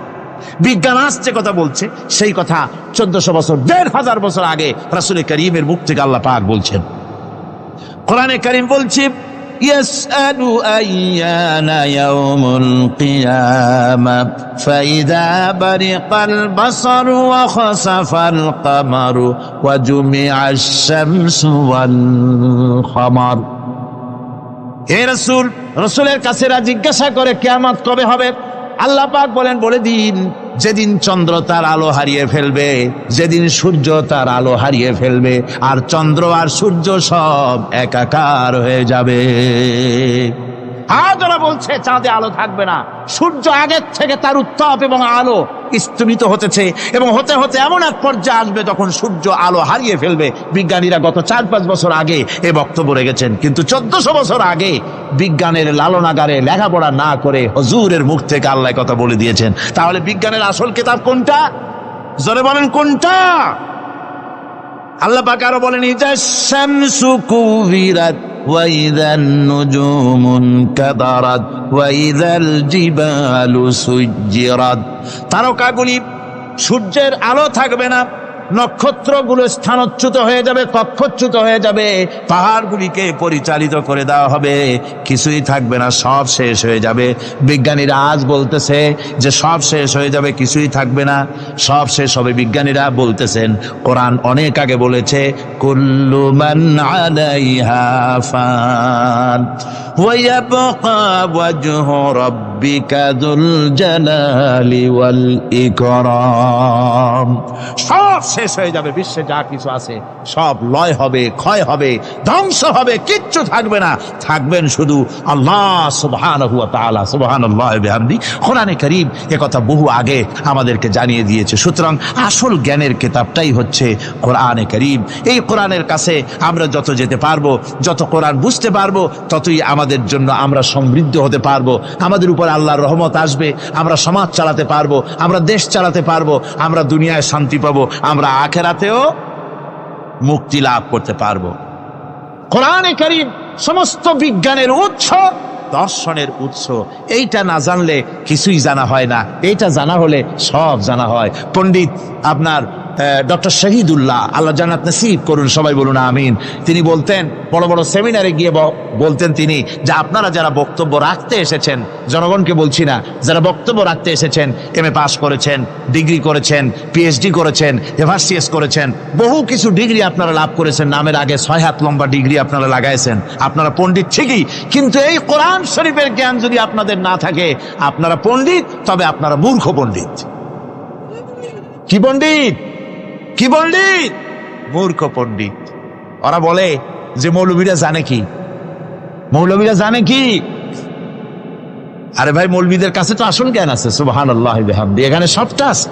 বিজ্ঞান আসছে কথা বলছে, সেই কথা 1400 বছর 1500 বছর আগে রাসূল করিমের মুখ থেকে আল্লাহ পাক বলছেন। কোরআনে কারীম বলছে, ইয়াসআলু আইয়ানা ইয়াউমুল কিয়ামা ফাইযা বারিকাল বাসারু ওয়া খাসাফাল কামারু ওয়া জুমিআশ শামসু ওয়াল কামার। হে রাসূল, রাসূলের কাছেরা জিজ্ঞাসা করে কিয়ামত কবে হবে? আল্লাহ পাক বলেন, বলে দিন যেদিন চন্দ্র তার আলো হারিয়ে ফেলবে, যেদিন সূর্য তার আলো হারিয়ে ফেলবে, আর চন্দ্র আর সূর্য সব একাকার হয়ে যাবে। আজ ওরা বলছে চাঁদে আলো থাকবে না, সূর্য আগের থেকে তার উত্তাপ এবং আলো স্তমিত হতেছে, এবং হতে হতে এমন এক পর্যায়ে আসবে যখন সূর্য আলো হারিয়ে ফেলবে। বিজ্ঞানীরা গত 4-5 বছর আগে এ বক্তব্য রেখেছেন, কিন্তু 1400 বছর আগে বিজ্ঞানের লালনাগারে লেখাপড়া না করে হুজুরের মুখ থেকে আল্লাহ কথা বলে দিয়েছেন। তাহলে বিজ্ঞানের আসল কিতাব কোনটা? জোরে বলেন কোনটা? আল্লাহ পাক আরো বলেন, ইজাশ শামসু কুবিরাত ওয়া ইযান নুজুমু কাদারাত ওয়া ইযাল জিবালু সুজ্জিরাত। তারকাগুলি, সূর্যের আলো থাকবে না, নক্ষত্রগুলো স্থানচ্যুত হয়ে যাবে, কক্ষচ্যুত হয়ে যাবে, পাহাড়গুলিকে পরিচালিত করে দেওয়া হবে, কিছুই থাকবে না, সব শেষ হয়ে যাবে। বিজ্ঞানীরা আজ বলতেছে যে সব শেষ হয়ে যাবে, কিছুই থাকবে না, সব শেষ হবে। বিজ্ঞানীরা বলতেছেন, কোরআন অনেক আগে বলেছে, কুল্লু মান আলাইহা ফান ওয়া ইয়াবকা ওয়াজহু রাব্বিকা যুল জালালি ওয়াল ইকরাম। সব শেষ হয়ে যাবে, বিশ্বে যা কিছু আছে সব লয় হবে, ক্ষয় হবে, ধ্বংস হবে, কিচ্ছু থাকবে না, থাকবেন শুধু আল্লাহ সুবহানাহু ওয়া তাআলা। সুবহানাল্লাহি ওয়া বিহামদিহি। কোরআনে কারীম এ কথা বহু আগে আমাদেরকে জানিয়ে দিয়েছে। সুতরাং আসল জ্ঞানের কিতাবটাই হচ্ছে কোরআনে কারীম। এই কোরআনের কাছে আমরা যত যেতে পারবো, যত কোরআন বুঝতে পারবো, ততই আমাদের জন্য আমরা সমৃদ্ধ হতে পারবো। আমাদের উপর আল্লাহর রহমত আসবে, আমরা সমাজ চালাতে পারবো, আমরা দেশ চালাতে পারবো, আমরা দুনিয়ায় শান্তি পাবো, আমরা আখিরাতেও মুক্তি লাভ করতে পারবো। কোরআনে কারীম সমস্ত বিজ্ঞানের উৎস, দর্শনের উৎস। এইটা না জানলে কিছুই জানা হয় না, এইটা জানা হলে সব জানা হয়। পণ্ডিত আপনার ডক্টর শহীদুল্লাহ, আল্লাহ জান্নাত নসিব করুন, সবাই বলুন আমিন। তিনি বলতেন, বড় বড় সেমিনারে গিয়ে বলতেন তিনি, যে আপনারা যারা বক্তব্য রাখতে এসেছেন, জনগণকে বলছি না, যারা বক্তব্য রাখতে এসেছেন, MA পাস করেছেন, ডিগ্রি করেছেন, PhD করেছেন, FRCS করেছেন, বহু কিছু ডিগ্রি আপনারা লাভ করেছেন, নামের আগে 6 হাত লম্বা ডিগ্রি আপনারা লাগাইছেন, আপনারা পণ্ডিত ঠিকই, কিন্তু এই কোরআন শরীফের জ্ঞান যদি আপনাদের না থাকে, আপনারা পণ্ডিত, তবে আপনারা মূর্খ পণ্ডিত। কি পণ্ডিত? কি পণ্ডিত? মূর্খ পণ্ডিত। ওরা বলে যে মৌলবীরা জানে কি, মৌলবীরা জানে কি? আরে ভাই, মৌলবীদের কাছে তো আসল জ্ঞান আছে, সুবহানাল্লাহি ওয়া বিহামদি, এখানে সবটা আছে।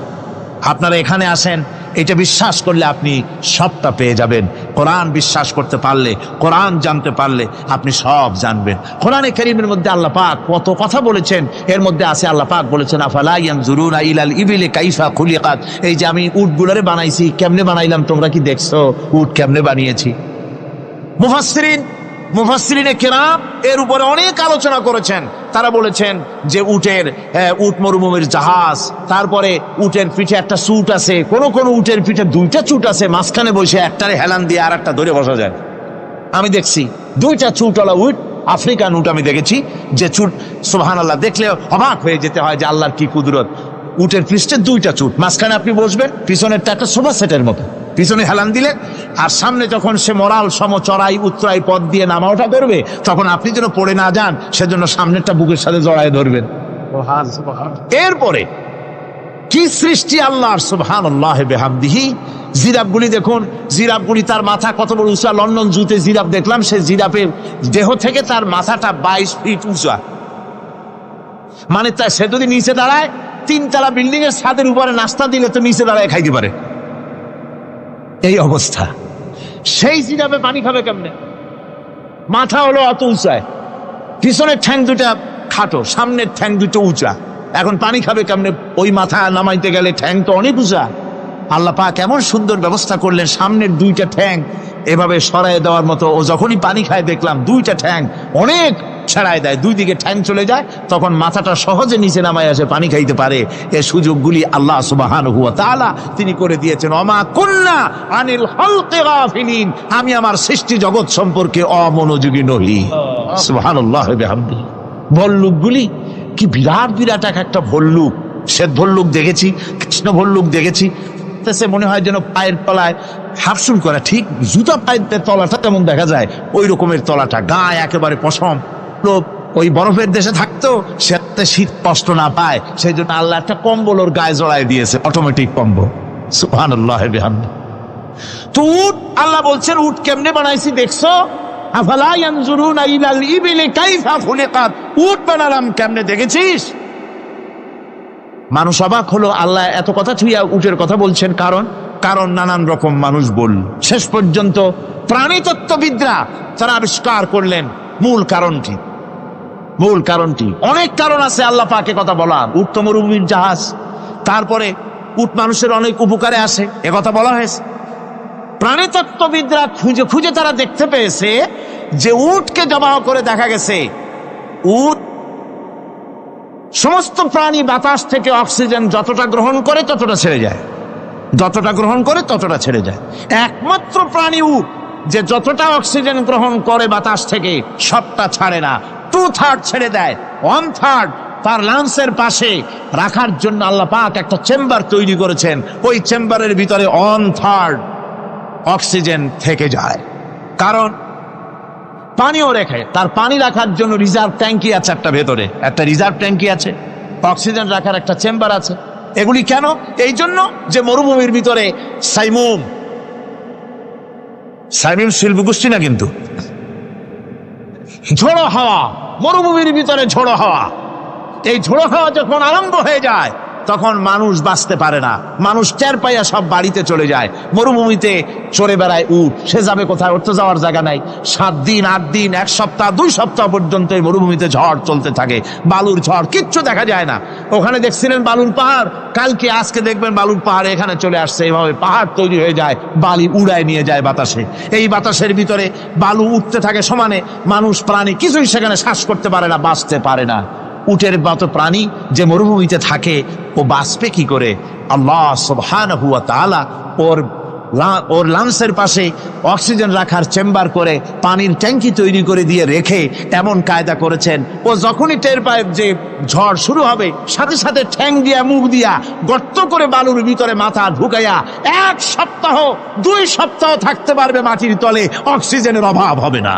আপনারা এখানে আসেন, এটা বিশ্বাস করলে আপনি সবটা পেয়ে যাবেন। কোরআন বিশ্বাস করতে পারলে, কোরআন জানতে পারলে আপনি সব জানবেন। কোরআনে কারীমের মধ্যে আল্লাহ পাক কত কথা বলেছেন, এর মধ্যে আছে আল্লাহ পাক বলেছেন, আফালা ইয়ানজুরুনা ইলাল ইবিলি কাইফা খুলিকাত। এই যে আমি উটগুলোরে বানাইছি, কেমনে বানাইলাম তোমরা কি দেখছো? উট কেমনে বানিয়েছি? মুফাসসিরিনে কেরাম এর উপরে অনেক আলোচনা করেছেন। তারা বলেছেন যে উট মরুভূমির জাহাজ, তারপরে উটের পিঠে একটা চুট আছে, কোন কোন উটের পিঠে 2টা চুট আছে, মাঝখানে বসে একটারে হেলান দিয়ে আর একটা ধরে বসা যায়। আমি দেখছি 2টা চুটওয়ালা উট, আফ্রিকান উট আমি দেখেছি, যে চুট সুবহানাল্লাহ, দেখলে অবাক হয়ে যেতে হয় যে আল্লাহর কি কুদরত। উটের পৃষ্ঠে 2টা চুট, মাঝখানে আপনি বসবেন, পিছনেরটা একটা সোফা সেটের মতো, পিছনে হেলান দিলে, আর সামনে যখন সে মরাল সম চড়াই উত্তরাই পথ দিয়ে নামা ওঠা করবে, তখন আপনি যেন পড়ে না যান সেজন্য সামনেরটা বুকের সাথে জড়ায় ধরবেন। এরপরে কি সৃষ্টি আল্লাহর, সুবহানাল্লাহি বিহামদিহি। জিরাফগুলি দেখুন, জিরাফগুলি তার মাথা কত বড় উঁচা। লন্ডন জুতে জিরাফ দেখলাম, সে জিরাফের দেহ থেকে তার মাথাটা 22 ফিট উঁচা। মানে সে যদি নিচে দাঁড়ায়, 3 তলা বিল্ডিং এর ছাদের উপরে নাস্তা দিলে তো নিচে দাঁড়ায় খাইতে পারে, এই অবস্থা। সেই জিরাফে পানি খাবে কেমনে? মাথা হলো অত উঁচায়, পিছনের ঠ্যাং 2টা খাটো, সামনের ঠ্যাং 2টো উঁচা, এখন পানি খাবে কেমনে? ওই মাথা নামাইতে গেলে ঠ্যাং তো অনেক উঁচা। আল্লাহ পাক এমন সুন্দর ব্যবস্থা করলেন, সামনের 2টা ঠ্যাং এভাবে সরায় দেওয়ার মতো। ও যখনই পানি খায় দেখলাম 2টা ঠ্যাং অনেক ছাড়ায় দেয়, 2 দিকে ঠ্যাং চলে যায়, তখন মাথাটা সহজে নিচে নামায় আসে, পানি খাইতে পারে। এই সুযোগগুলি আল্লাহ সুবহানাহু ওয়া তাআলা তিনি করে দিয়েছেন। ওমা কুন্না আনিল খালকি গাফিলিন, আমি আমার সৃষ্টি জগৎ সম্পর্কে অমনোযোগী নহি। সুবহানাল্লাহি বিহামদিহি। ভল্লুকগুলি কি বিরাট বিরাট একটা ভল্লুক, শ্বেত ভল্লুক দেখেছি, কৃষ্ণ ভল্লুক দেখেছি, সে মনে হয় যেন পায়ের তলায় হাফসুল করা, ঠিক জুতা পায়ের তলাটা তেমন দেখা যায়, ওই রকমের তলাটা, গায়ে একেবারে পশম। লোক ওই বরফের দেশে থাকতো, সে শীত কষ্ট না পায়, সেই জন্য আল্লাহ একটা কম্বল ওর গায়ে জড়ায় দিয়েছে, অটোমেটিক কম্বল। সুবহানাল্লাহি বিহামদিহি। তো উট, আল্লাহ বলছেন উট কেমনে বানাইছি দেখছো? আফালা ইয়ানজুরুনা ইলাল ইবিলি কাইফা খুলিকাত। উট বানালাম কেমনে দেখেছিস? মানুষ অবাক হলো, আল্লাহ এত কথা ছুঁয়া উটের কথা বলছেন, কারণ নানান রকম মানুষ বলল। শেষ পর্যন্ত প্রাণীতত্ত্ববিদরা তারা আবিষ্কার করলেন মূল কারণটি। অনেক কারণ আছে আল্লাহ পাকে কথা বলার। উট তো মরুভূমির জাহাজ, তারপরে উট মানুষের অনেক উপকারে আসে, কথা বলা হয়েছে। প্রাণীতত্ত্ববিদরা খুঁজে খুঁজে তারা দেখতে পেয়েছে যে উটকে জবাহ করে দেখা গেছে, উট সমস্ত প্রাণী বাতাস থেকে অক্সিজেন যতটা গ্রহণ করে ততটা ছেড়ে যায়, যতটা গ্রহণ করে ততটা ছেড়ে যায়। একমাত্র প্রাণী উট যে যতটা অক্সিজেন গ্রহণ করে বাতাস থেকে সবটা ছাড়ে না, 2/3 ছেড়ে দেয়, 1/3 তার লাংসের পাশে রাখার জন্য আল্লাহ পাক একটা চেম্বার তৈরি করেছেন। ওই চেম্বারের ভিতরে 1/3 অক্সিজেন থেকে যায়, কারণ পানিও রেখে, তার পানি রাখার জন্য রিজার্ভ ট্যাঙ্কি আছে, একটা ভেতরে একটা রিজার্ভ ট্যাঙ্কি আছে, অক্সিজেন রাখার একটা চেম্বার আছে। এগুলি কেন? এই জন্য যে মরুভূমির ভিতরে সাইমুম শিল্পগোষ্ঠী না, কিন্তু ঝোড়ো হাওয়া, মরুভূমির ভিতরে ঝোড়ো হাওয়া, এই ঝোড়ো হাওয়া যখন আরম্ভ হয়ে যায় তখন মানুষ বাঁচতে পারে না, মানুষ টের পাইয়া সব বাড়িতে চলে যায়। মরুভূমিতে চড়ে বেড়ায় উট, সে যাবে কোথায়? ওর তো যাওয়ার জায়গা নাই। 7 দিন 8 দিন 1 সপ্তাহ 2 সপ্তাহ পর্যন্ত এই মরুভূমিতে ঝড় চলতে থাকে, বালুর ঝড়, কিচ্ছু দেখা যায় না। ওখানে দেখছিলেন বালুর পাহাড়, কালকে আজকে দেখবেন বালুর পাহাড় এখানে চলে আসছে। এভাবে পাহাড় তৈরি হয়ে যায়, বালি উড়ায় নিয়ে যায় বাতাসে। এই বাতাসের ভিতরে বালু উঠতে থাকে সমানে, মানুষ প্রাণী কিছুই সেখানে শ্বাস করতে পারে না, বাঁচতে পারে না। উটের মতো প্রাণী যে মরুভূমিতে থাকে, ও বাঁচবে কি করে? আল্লাহ সুবহানাহু ওয়া তাআলা ওর লাংসের পাশে অক্সিজেন রাখার চেম্বার করে পানির ট্যাঙ্কি তৈরি করে দিয়ে রেখে এমন কায়দা করেছেন, ও যখনই টের পায় যে ঝড় শুরু হবে, সাথে সাথে ঠ্যাং দিয়া মুখ দিয়া গর্ত করে বালুর ভিতরে মাথা ঢুকাইয়া 1 সপ্তাহ 2 সপ্তাহ থাকতে পারবে মাটির তলে, অক্সিজেনের অভাব হবে না।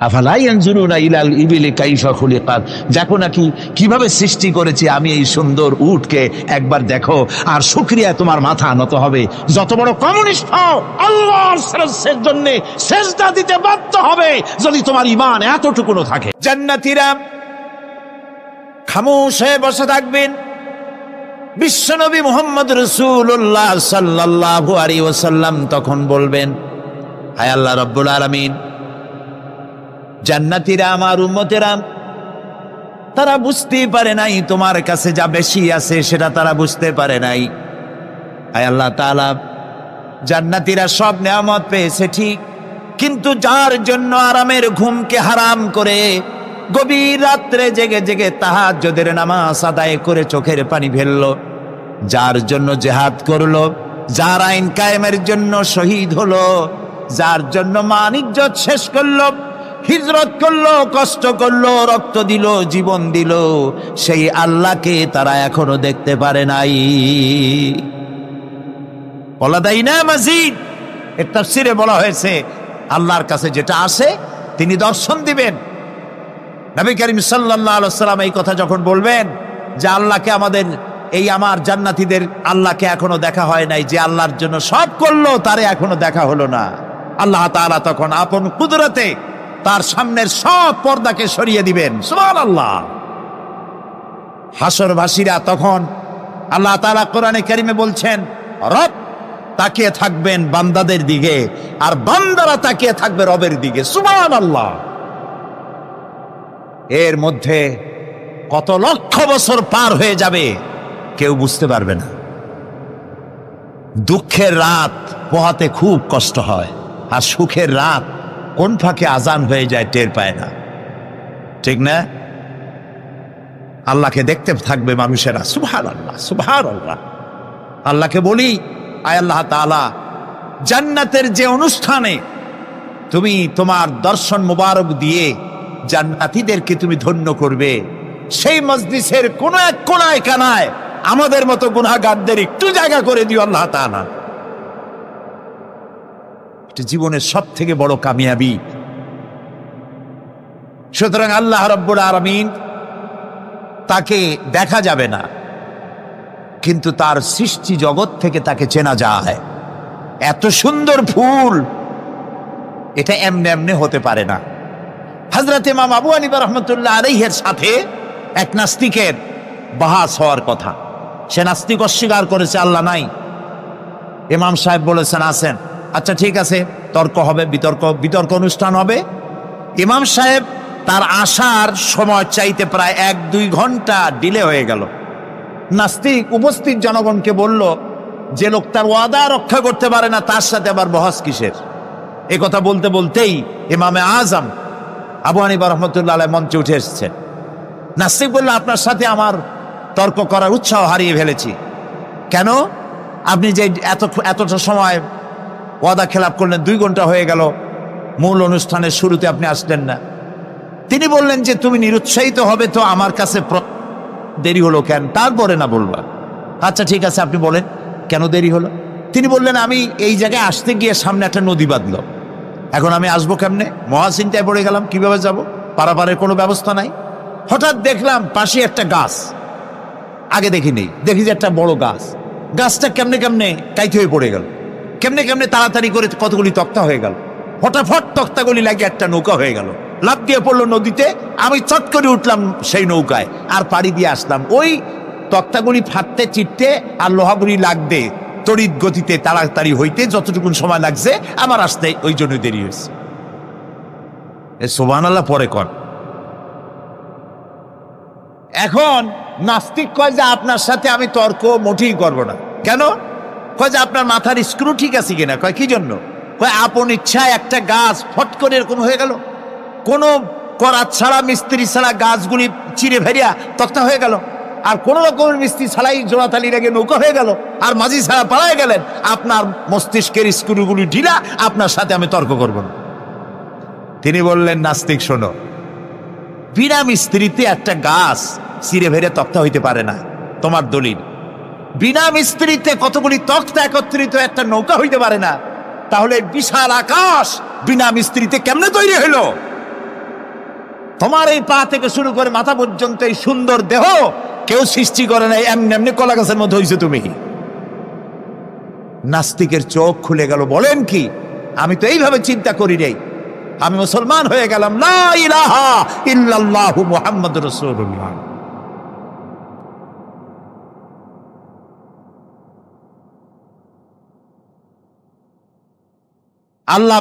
আফালা ইয়ানজুরুনা ইলাল ইবিলি কাইফা খুলিকাত, দেখো নাকি কিভাবে সৃষ্টি করেছি আমি এই সুন্দর উটকে, একবার দেখো। আর শুকরিয়া তোমার মাথা নত হবে। যত বড় কমিউনিস্ট হও, আল্লাহর শ্রেষ্ঠের জন্য সেজদা দিতে বাধ্য হবে যদি তোমার ঈমান এতটুকুনো থাকে। জান্নাতীরা খামোশ হয়ে বসে থাকবেন। বিশ্বনবী মুহাম্মদ রাসূলুল্লাহ সাল্লাল্লাহু আলাইহি ওয়াসাল্লাম তখন বলবেন, হায় আল্লাহ রাব্বুল আলামিন, জান্নাতীরা আমার উম্মতেরা, তারা বুঝতেই পারে নাই তোমার কাছে যা বেশি আছে সেটা তারা বুঝতে পারে নাই। আয় আল্লাহ তাআলা, জান্নাতীরা সব নেয়ামত পেয়েছে ঠিক, কিন্তু যার জন্য আরামের ঘুমকে হারাম করে গভীর রাত্রে জেগে জেগে তাহাজ্জুদের নামাজ আদায় করে চোখের পানি ফেললো, যার জন্য জিহাদ করলো, যার আইন কায়েমের জন্য শহীদ হলো, যার জন্য মান ইজ্জত শেষ করলো, হিজরত করলো, কষ্ট করলো, রক্ত দিল, জীবন দিল, সেই আল্লাহকে তারা এখনো দেখতে পারে নাই। ওয়ালাদাইনা মাজিদ এর তাফসীরে বলা হয়েছে, আল্লাহর কাছে যেটা আসে তিনি দর্শন দিবেন। নবী করিম সাল্লাল্লাহু আলাইহি ওয়াসাল্লাম এই কথা যখন বলবেন যে আল্লাহকে আমাদের, এই আমার জান্নাতীদের আল্লাহকে এখনো দেখা হয় নাই, যে আল্লাহর জন্য সব করলো তারে এখনো দেখা হলো না, আল্লাহ তাআলা তখন আপন কুদরতে তার সামনের সব পর্দাকে সরিয়ে দিবেন। সুবহানাল্লাহ। হাসরবাসীরা তখন, আল্লাহ তাআলা কোরআনে কারিমে বলছেন, রব তাকিয়ে থাকবেন বান্দাদের দিকে, আর বান্দারা তাকিয়ে থাকবে রবের দিকে। সুবহানাল্লাহ। এর মধ্যে কত লক্ষ বছর পার হয়ে যাবে কেউ বুঝতে পারবে না। দুঃখের রাত পোহাতে খুব কষ্ট হয়, আর সুখের রাত কোন ফাঁকে আজান হয়ে যায় টের পায় না, ঠিক না? আল্লাহকে দেখতে থাকবে মানুষেরা। সুবহানাল্লাহ, সুবহানাল্লাহ। আল্লাহকে বলি, আয় আল্লাহ তাআলা, জান্নাতের যে অনুষ্ঠানে তুমি তোমার দর্শন মুবারক দিয়ে জান্নাতীদেরকে তুমি ধন্য করবে, সেই মজলিসের কোন এক কোনায় কানায় আমাদের মতো গুনাহগারদের একটু জায়গা করে দিও আল্লাহ তাআলা। জীবনের সব থেকে বড় কামিয়াবি। সুতরাং আল্লাহ রাব্বুল আলামিন, তাকে দেখা যাবে না, কিন্তু তার সৃষ্টি জগৎ থেকে তাকে চেনা যায়। এত সুন্দর ফুল, এটা এমনি এমনি হতে পারে না। হযরত ইমাম আবু হানিফা রাহমাতুল্লাহ আলাইহির সাথে এক নাস্তিকের বাহাস হওয়ার কথা। সে নাস্তিক অস্বীকার করেছে আল্লাহ নাই। ইমাম সাহেব বলেছেন আছেন। আচ্ছা ঠিক আছে, তর্ক হবে, বিতর্ক অনুষ্ঠান হবে। ইমাম সাহেব তার আসার সময় চাইতে প্রায় 1-2 ঘন্টা ডিলে হয়ে গেল। নাস্তিক উপস্থিত জনগণকে বলল, যে লোক তার ওয়াদা রক্ষা করতে পারে না তার সাথে আবার বহস কিসের? এ কথা বলতে বলতেই ইমামে আজম আবু হানিফা রাহমাতুল্লাহ আলাইহি মঞ্চে উঠে এসেছেন। নাস্তিক বলল, আপনার সাথে আমার তর্ক করার উৎসাহ হারিয়ে ফেলেছি। কেন? আপনি যে এতটা সময় ওয়াদা খেলাপ করলেন, 2 ঘন্টা হয়ে গেল, মূল অনুষ্ঠানের শুরুতে আপনি আসলেন না। তিনি বললেন যে তুমি নিরুৎসাহিত হবে তো আমার কাছে দেরি হলো কেন? তারপরে না বলবা। আচ্ছা ঠিক আছে, আপনি বলেন কেন দেরি হলো? তিনি বললেন, আমি এই জায়গায় আসতে গিয়ে সামনে একটা নদী বাঁধলো, এখন আমি আসবো কেমনে? মহাচিন্তায় পড়ে গেলাম, কিভাবে যাব? পারাপারের কোনো ব্যবস্থা নাই। হঠাৎ দেখলাম পাশে একটা গাছ, আগে দেখিনি, দেখি যে একটা বড় গাছ। গাছটা কেমনে কেমনে কাইতে হয়ে পড়ে গেল, কেমনে কেমনে তাড়াতাড়ি করে কতগুলি তক্তা হয়ে গেল। ফটাফট তক্তাগুলি লাগিয়ে একটা নৌকা হয়ে গেল, লাফ দিয়ে পড়লো নদীতে। আমি চট করে উঠলাম সেই নৌকায়, আর পাড়ি দিয়ে আসলাম। ওই তক্তাগুলি ফাটতে চিটতে আর লোহাগুলি লাগতে তড়িৎ গতিতে তাড়াতাড়ি হইতে যতটুকুন সময় লাগছে আমার আসতে ওই জন্য দেরি হয়েছে। সুবহানাল্লাহ পরে কর। এখন নাস্তিক কয় যে আপনার সাথে আমি তর্ক মোটেই করব না। কেন? কয় যে আপনার মাথার স্ক্রু ঠিক আছে কিনা। কয় কি জন্য? কয় আপন ইচ্ছায় একটা গাছ ফট করে এরকম হয়ে গেল, কোনো করাত ছাড়া মিস্ত্রি ছাড়া গাছগুলি চিরে ভেরিয়া তক্তা হয়ে গেল, আর কোন রকমের মিস্ত্রি ছাড়াই জোড়াতালি লেগে নৌকা হয়ে গেল, আর মাঝি ছাড়া পালায় গেলেন। আপনার মস্তিষ্কের স্ক্রুগুলি ঢিলা, আপনার সাথে আমি তর্ক করব না। তিনি বললেন, নাস্তিক শোনো, বিনা মিস্ত্রিতে একটা গাছ চিরে ভেরে তক্তা হইতে পারে না। তোমার দলিল। বিনা মিস্ত্রিতে কতগুলি তক্তা একত্রিত একটা নৌকা হইতে পারে না, তাহলে বিশাল আকাশ বিনা মিস্ত্রিতে কেমনে তৈরি হইল? তোমার এই পা থেকে শুরু করে মাথা পর্যন্ত এই সুন্দর দেহ কেউ সৃষ্টি করে নাই, এমনি এমনি কলা গাছের মধ্যে হইছো তুমি। নাস্তিকের চোখ খুলে গেল। বলেন কি? আমি তো এইভাবে চিন্তা করি নাই, আমি মুসলমান হয়ে গেলাম। লা ইলাহা ইল্লাল্লাহু মুহাম্মাদুর রাসূলুল্লাহ। আল্লাহ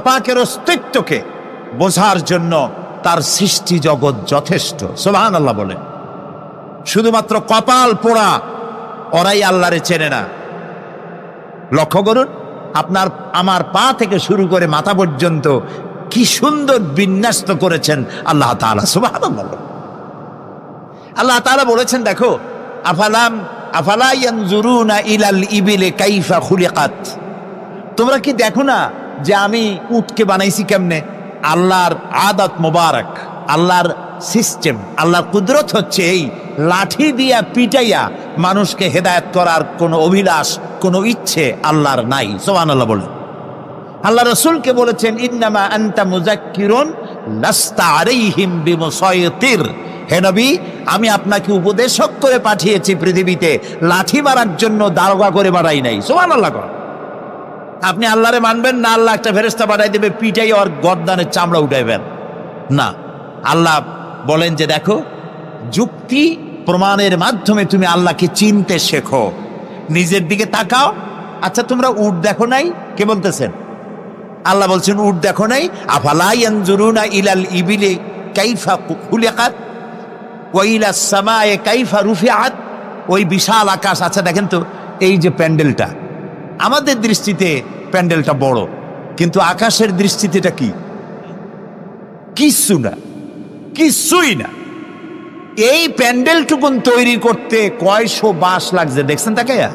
পাকের অস্তিত্বকে বোঝার জন্য তার সৃষ্টি জগৎ যথেষ্ট। সুবহানাল্লাহ বলেন। শুধুমাত্র কপাল পোড়া ওরাই আল্লাহরে চেনে না। লক্ষ্য করুন, আপনার আমার পা থেকে শুরু করে মাথা পর্যন্ত কি সুন্দর বিন্যস্ত করেছেন আল্লাহ তাআলা। সুবহানাল্লাহ। আল্লাহ তাআলা বলেছেন, দেখো, আফালা ইয়ানজুরুনা ইলাল ইবিলি কাইফা খুলিকাত। তোমরা কি দেখো না যে আমি উটকে বানাইছি কেমনে? আল্লাহর আদাত মোবারক, আল্লাহর সিস্টেম, আল্লাহর কুদরত হচ্ছে এই লাঠি দিয়া পিটাইয়া মানুষকে হেদায়েত করার কোনো অভিলাষ, কোনো ইচ্ছে আল্লাহর নাই। সুবহানাল্লাহ বলে। আল্লাহ রাসূলকে বলেছেন, ইন্নামা আনতা মুযাক্কিরুন লাস্তা আলাইহিম বিমুসাইতির। হে নবী, আমি আপনাকে উপদেশক করে পাঠিয়েছি পৃথিবীতে, লাঠি মারার জন্য দারোগা করে বাড়াই নাই। সুবহানাল্লাহ। আপনি আল্লাহরে মানবেন না, আল্লাহ একটা ফেরেশতা পাঠাই দেবে পিটাই আর গর্দানের চামড়া উঠাইবেন না। আল্লাহ বলেন যে দেখো, যুক্তি প্রমাণের মাধ্যমে তুমি আল্লাহকে চিনতে শেখো। নিজের দিকে তাকাও। আচ্ছা, তোমরা উট দেখো নাই? কে বলতেছেন? আল্লাহ বলছেন, উট দেখো নাই? আফালা ইয়ানজুরুনা ইলাল ইবিলি কাইফা খুলিকাত ওয়া ইলাস সামায়ে কাইফা রুফিআত। ওই বিশাল আকাশ। আচ্ছা দেখেন তো, এই যে প্যান্ডেলটা, আমাদের দৃষ্টিতে প্যান্ডেলটা বড়, কিন্তু আকাশের দৃষ্টিতে এটা কি? কিছুই না। এই প্যান্ডেলটুকুন তৈরি করতে কয়শো বাঁশ লাগছে, দেখছেন তাকাইয়া?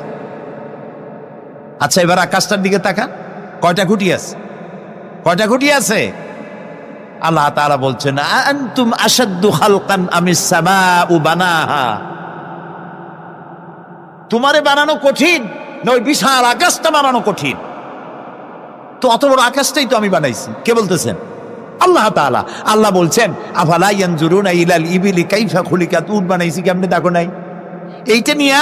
আচ্ছা, এবার আকাশটার দিকে তাকান, কয়টা খুঁটি আছে? আল্লাহ তাআলা বলছেন, আনতুম আশাদ্দু খালকান আমিস সামাউ বানাহা। তোমারে বানানো কঠিন না ওই বিশাল আকাশটা বানানো কঠিন? তো অত বড় আকাশটাই তো আমি বানাইছি। কে বলতেছেন? আল্লাহ তাআলা। আল্লাহ বলছেন, আফালা ইয়ানজুরুনা ইলাল ইবিলি কাইফা খুলিকাত। উট বানাইছি কেমনে দেখো নাই? এইটা নিয়ে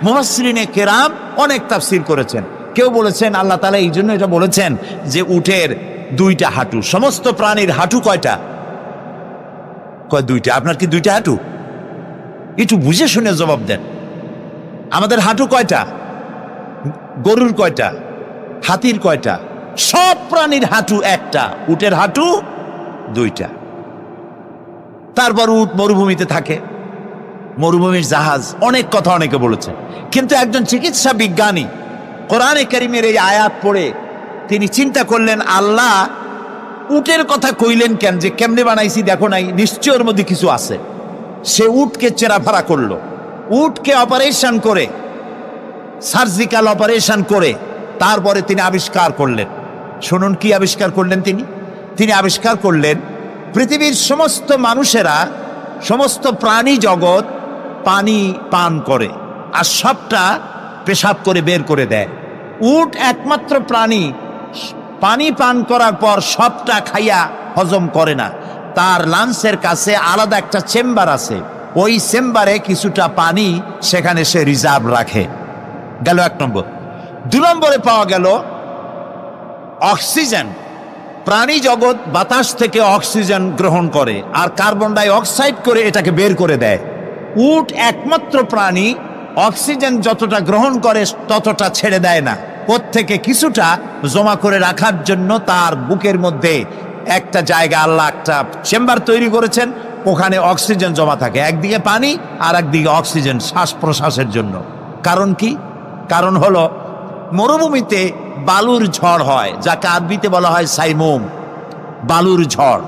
মুফাসসিরিনে কেরাম অনেক তাফসীর করেছেন। কেউ বলেছেন আল্লাহ তাআলা এই জন্য এটা বলেছেন যে উটের দুইটা হাঁটু। সমস্ত প্রাণীর হাঁটু কয়টা? কয় দুইটা। আপনার কি দুইটা হাঁটু? একটু বুঝে শুনে জবাব দেন। আমাদের হাঁটু কয়টা? গরুর কয়টা? হাতির কয়টা? সব প্রাণীর হাঁটু একটা, উটের হাঁটু দুইটা। তারপর উট মরুভূমিতে থাকে, মরুভূমির জাহাজ, অনেক কথা অনেকে বলেছেন। কিন্তু একজন চিকিৎসা বিজ্ঞানী কোরআনে কারীমের এই আয়াত পড়ে তিনি চিন্তা করলেন, আল্লাহ উটের কথা কইলেন কেন? যে কেমনে বানাইছি দেখো নাই, নিশ্চয় ওর মধ্যে কিছু আছে। সে উটকে চেরাফাড়া করলো, উটকে অপারেশন করে, সার্জিক্যাল অপারেশন করে তারপরে তিনি আবিষ্কার করলেন। শুনুন কি আবিষ্কার করলেন তিনি আবিষ্কার করলেন, পৃথিবীর সমস্ত মানুষেরা, সমস্ত প্রাণী জগৎ পানি পান করে আর সবটা পেশাব করে বের করে দেয়। উট একমাত্র প্রাণী পানি পান করার পর সবটা খাইয়া হজম করে না। তার লাঞ্চের কাছে আলাদা একটা চেম্বার আছে, ওই চেম্বারে কিছুটা পানি সেখানে সে রিজার্ভ রাখে। গেল এক নম্বর। 2 নম্বরে পাওয়া গেল অক্সিজেন। প্রাণী জগৎ বাতাস থেকে অক্সিজেন গ্রহণ করে আর কার্বন ডাই অক্সাইড করে এটাকে বের করে দেয়। উট একমাত্র প্রাণী অক্সিজেন যতটা গ্রহণ করে ততটা ছেড়ে দেয় না, ওর থেকে কিছুটা জমা করে রাখার জন্য তার বুকের মধ্যে একটা জায়গা আল্লাহ একটা চেম্বার তৈরি করেছেন, ওখানে অক্সিজেন জমা থাকে, একদিকে পানি আর একদিকে অক্সিজেন শ্বাস প্রশ্বাসের জন্য। কারণ কি? কারণ হলো মরুভূমিতে বালুর ঝড় হয়, যাকে আরবিতে বলা হয় সাইমুম, বালুর ঝড়।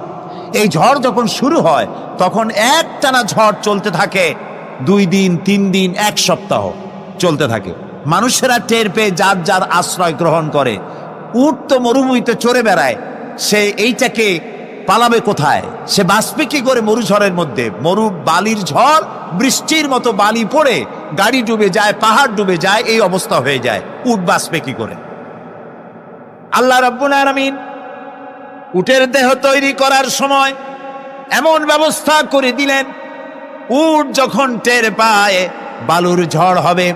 এই ঝড় যখন শুরু হয় তখন একটানা ঝড় চলতে থাকে 2 দিন 3 দিন 1 সপ্তাহ চলতে থাকে। মানুষেরা টের পেয়ে যার যার আশ্রয় গ্রহণ করে। উট তো মরুভূমিতে চড়ে বেড়ায়, সে এইটাকে পালাবে কোথায়? সে বাঁচবে কি করে মরুঝড়ের মধ্যে? বালির ঝড়, বৃষ্টির মতো বালি পড়ে গাড়ি ডুবে যায়, পাহাড় ডুবে যায়, এই অবস্থা হয়ে যায়। উট বাঁচবে কি করে? আল্লাহ রাব্বুল আলামিন উটের দেহ তৈরি করার সময় এমন ব্যবস্থা করে দিলেন, উট যখন টের পায় বালুর ঝড় হবে,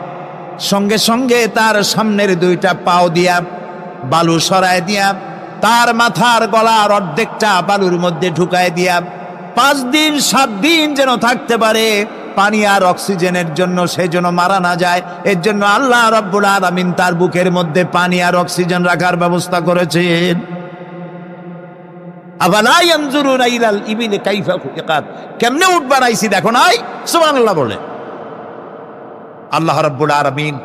সঙ্গে সঙ্গে তার সামনের 2টা পাও দিয়া বালু সরায় দিয়া তার মাথার গলার অর্ধেকটা বালুর মধ্যে ঢুকায় দিয়া 5 দিন 7 দিন যেন থাকতে পারে, পানি আর অক্সিজেনের জন্য, সে যেন মারা না যায়। এর জন্য আল্লাহ রাব্বুল আলামিন তার বুকের মধ্যে পানি আর অক্সিজেন রাখার ব্যবস্থা করেছেন। আফালা ইয়ানজুরুনা ইলাল ইবিলি কাইফা খুলিকাত, কেমনে উট বানাইছি দেখো নাই? সুবহানাল্লাহ বলে। আল্লাহ রাব্বুল আলামিন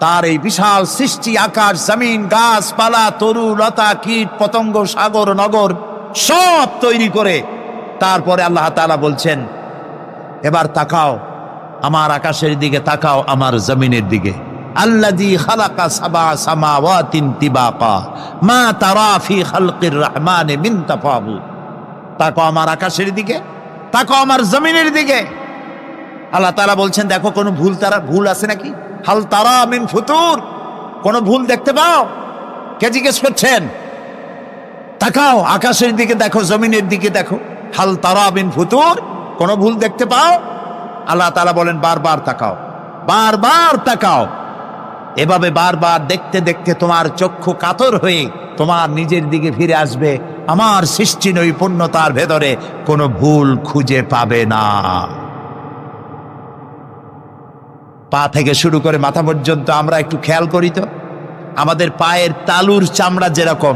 তার এই বিশাল সৃষ্টি, আকাশ জমিন, গাছপালা, তরু লতা, কীট পতঙ্গ, সাগর নগর সব তৈরি করে তারপরে আল্লাহ তাআলা বলছেন, এবার তাকাও আমার আকাশের দিকে, তাকাও আমার জমিনের দিকে। আল্লাযী খালাকা সাবা সামাওয়াতিন তিবাকা মা তারা ফি খালকির রহমানি মিন তাফাউত। তাকাও আমার আকাশের দিকে, তাকাও আমার জমিনের দিকে। আল্লাহ তাআলা বলছেন, দেখো কোনো ভুল আছে নাকি? হাল তারা মিন ফুতুর, কোন ভুল দেখতে পাও? কে জিজ্ঞেস করছেন? তাকাও আকাশের দিকে, দেখো জমিনের দিকে, দেখো হাল তারা মিন ফুতুর, কোন ভুল দেখতে পাও? আল্লাহ তাআলা বলেন, বারবার তাকাও, বারবার তাকাও। এভাবে বারবার দেখতে দেখতে তোমার চক্ষু কাতর হয়ে তোমার নিজের দিকে ফিরে আসবে। আমার সৃষ্টি নৈপুণ্যতার ভেতরে কোনো ভুল খুঁজে পাবে না। পা থেকে শুরু করে মাথা পর্যন্ত আমরা একটু খেয়াল করি তো, আমাদের পায়ের তালুর চামড়া যেরকম,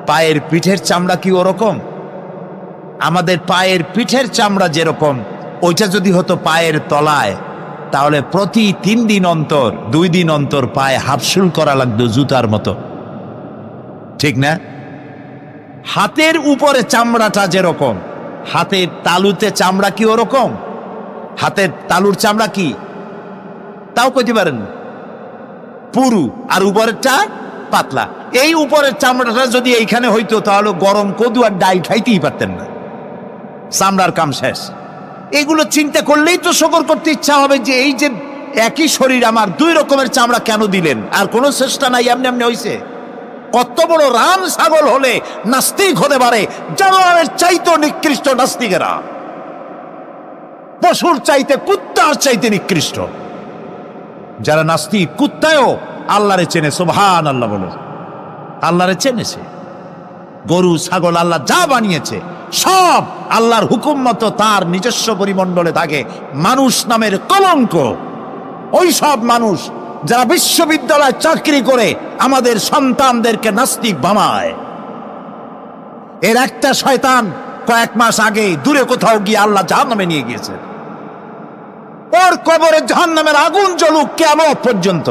পায়ের পিঠের চামড়া কি ওরকম? আমাদের পায়ের পিঠের চামড়া যেরকম, ওইটা যদি হতো পায়ের তলায়, তাহলে প্রতি 3 দিন অন্তর 2 দিন অন্তর পায়ে হাফসুল করা লাগতো জুতার মতো, ঠিক না? হাতের উপরে চামড়াটা যেরকম, হাতের তালুতে চামড়া কি ওরকম? হাতের তালুর চামড়া কি তাও কইতে পারেন, পুরু, আর উপরেরটা পাতলা। এই উপরের চামড়াটা যদি এইখানে হইতো তাহলে গরম কদু আর ডাল খাইতেই পারতেন না, চামড়ার কাম শেষ। এগুলো চিন্তা করলেই তো শকর করতে ইচ্ছা হবে যে এই যে একই শরীর আমার 2 রকমের চামড়া কেন দিলেন? আর কোনো চেষ্টা নাই, এমনি এমনি হয়েছে। কত বড় রাম ছাগল হলে নাস্তিক হতে পারে, জানোয়ারের চাইতে নিকৃষ্ট নাস্তিকেরা, পশুর চাইতে কুত্তার চাইতে নিকৃষ্ট যারা নাস্তিক। কুত্তায়ও আল্লাহরে চেনে, সুবহানাল্লাহ বলে, আল্লাহরে চেনেছে। গরু ছাগল আল্লাহ যা বানিয়েছে সব আল্লাহর হুকুম মতো তার নিজস্ব পরিমণ্ডলে থাকে। মানুষ নামের কলঙ্ক ওই সব মানুষ যারা বিশ্ববিদ্যালয়ে চাকরি করে আমাদের সন্তানদেরকে নাস্তিক বানায়। এর একটা শয়তান কয়েক মাস আগে দূরে কোথাও গিয়ে আল্লাহ জাহান্নামে নিয়ে গিয়েছে। ওর কবরে জাহান্নামের আগুন জ্বলুক কিয়ামত পর্যন্ত।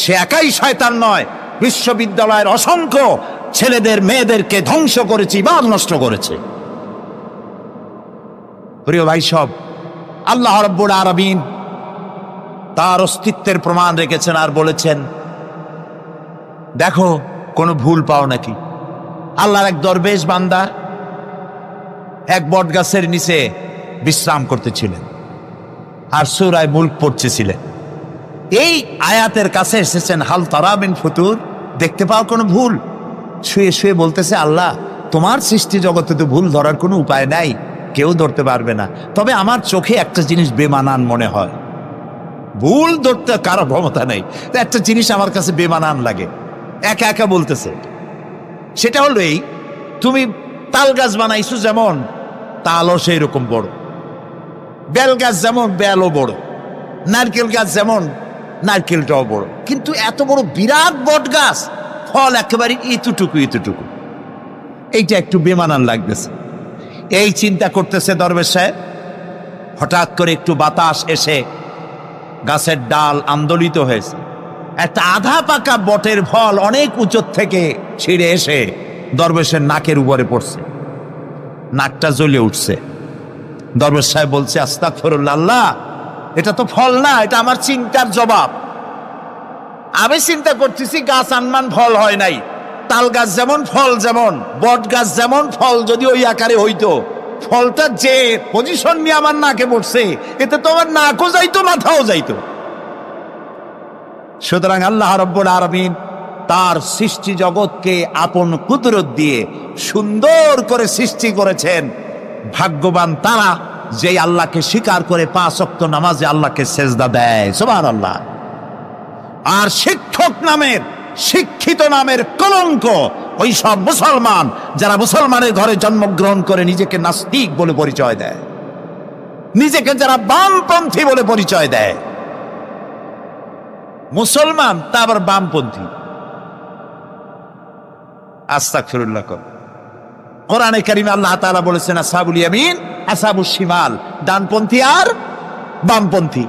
সে একাই শয়তান নয়, বিশ্ববিদ্যালয়ের অসংখ্য ছেলেদের মেয়েদেরকে ধ্বংস করেছে, ইমান নষ্ট করেছে। প্রিয় ভাই সব, আল্লাহ রাব্বুল আলামিন তার অস্তিত্বের প্রমাণ রেখেছেন আর বলেছেন, দেখো কোনো ভুল পাও নাকি? আল্লাহর এক দরবেশ বান্দা এক বট গাছের নিচে বিশ্রাম করতেছিলেন আর সূরা মুলক পড়তেছিলেন। এই আয়াতের কাছে এসেছেন, হাল তারা মিন ফুতুর, দেখতে পাও কোনো ভুল? শুয়ে শুয়ে বলতেছে, আল্লাহ তোমার সৃষ্টি জগতে তো ভুল ধরার কোনো উপায় নাই, কেউ ধরতে পারবে না, তবে আমার চোখে একটা জিনিস বেমানান মনে হয়। ভুল ধরতে কারো ক্ষমতা নেই, একটা জিনিস আমার কাছে বেমানান লাগে। একা একা বলতেছে, সেটা হলো এই, তুমি তাল গাছ বানাইছো যেমন, তালও সেই রকম বড়, বেল গাছ যেমন বেলও বড়, নারকেল গাছ যেমন নারকেলটাও বড়, কিন্তু এত বড় বিরাট বট গাছ, ফল একেবারে এতটুকু এতটুকু। এইটা একটু বেমানান লাগতেছে। এই চিন্তা করতেছে দরবেশ সাহেব, হঠাৎ করে একটু বাতাস এসে গাছের ডাল আন্দোলিত হয়েছে, একটা আধা পাকা বটের ফল অনেক উঁচু থেকে ছিঁড়ে এসে দরবেশের নাকের উপরে পড়ছে, নাকটা জ্বলে উঠছে। দরবেশ সাহেব বলছে, আস্তাগফিরুল্লাহ, আল্লাহ, এটা তো ফল না, এটা আমার চিন্তার জবাব। আমি চিন্তা করতেছি গাছ আনমান ফল হয় নাই, তাল গাছ যেমন ফল যেমন, বট গাছ যেমন ফল যদি ওই আকারে হইতো, ফলটা যে পজিশন নিয়ে আমার নাকে পড়ছে, এতে তো আমার নাকও যাইতো মাথাও যাইতো। সুতরাং আল্লাহ রাব্বুল আলামিন তার সৃষ্টি জগৎকে আপন কুদরত দিয়ে সুন্দর করে সৃষ্টি করেছেন। ভাগ্যবান তারা যে আল্লাহকে স্বীকার করে 5 ওয়াক্ত নামাজে আল্লাহকে সেজদা দেয়, সুবহানাল্লাহ। আর শিক্ষক নামের, শিক্ষিত নামের কলঙ্ক ওই সব মুসলমান যারা মুসলমানের ঘরে জন্মগ্রহণ করে নিজেকে নাস্তিক বলে পরিচয় দেয়, নিজেকে যারা বামপন্থী বলে পরিচয় দেয়। মুসলমান তা আবার বামপন্থী, আস্তাগফিরুল্লাহ। কোরআনে কারিমে আল্লাহ তাআলা বলেছেন, আসহাবুল ইয়ামিন আসহাবুশ শিমাল, ডানপন্থী আর বামপন্থী।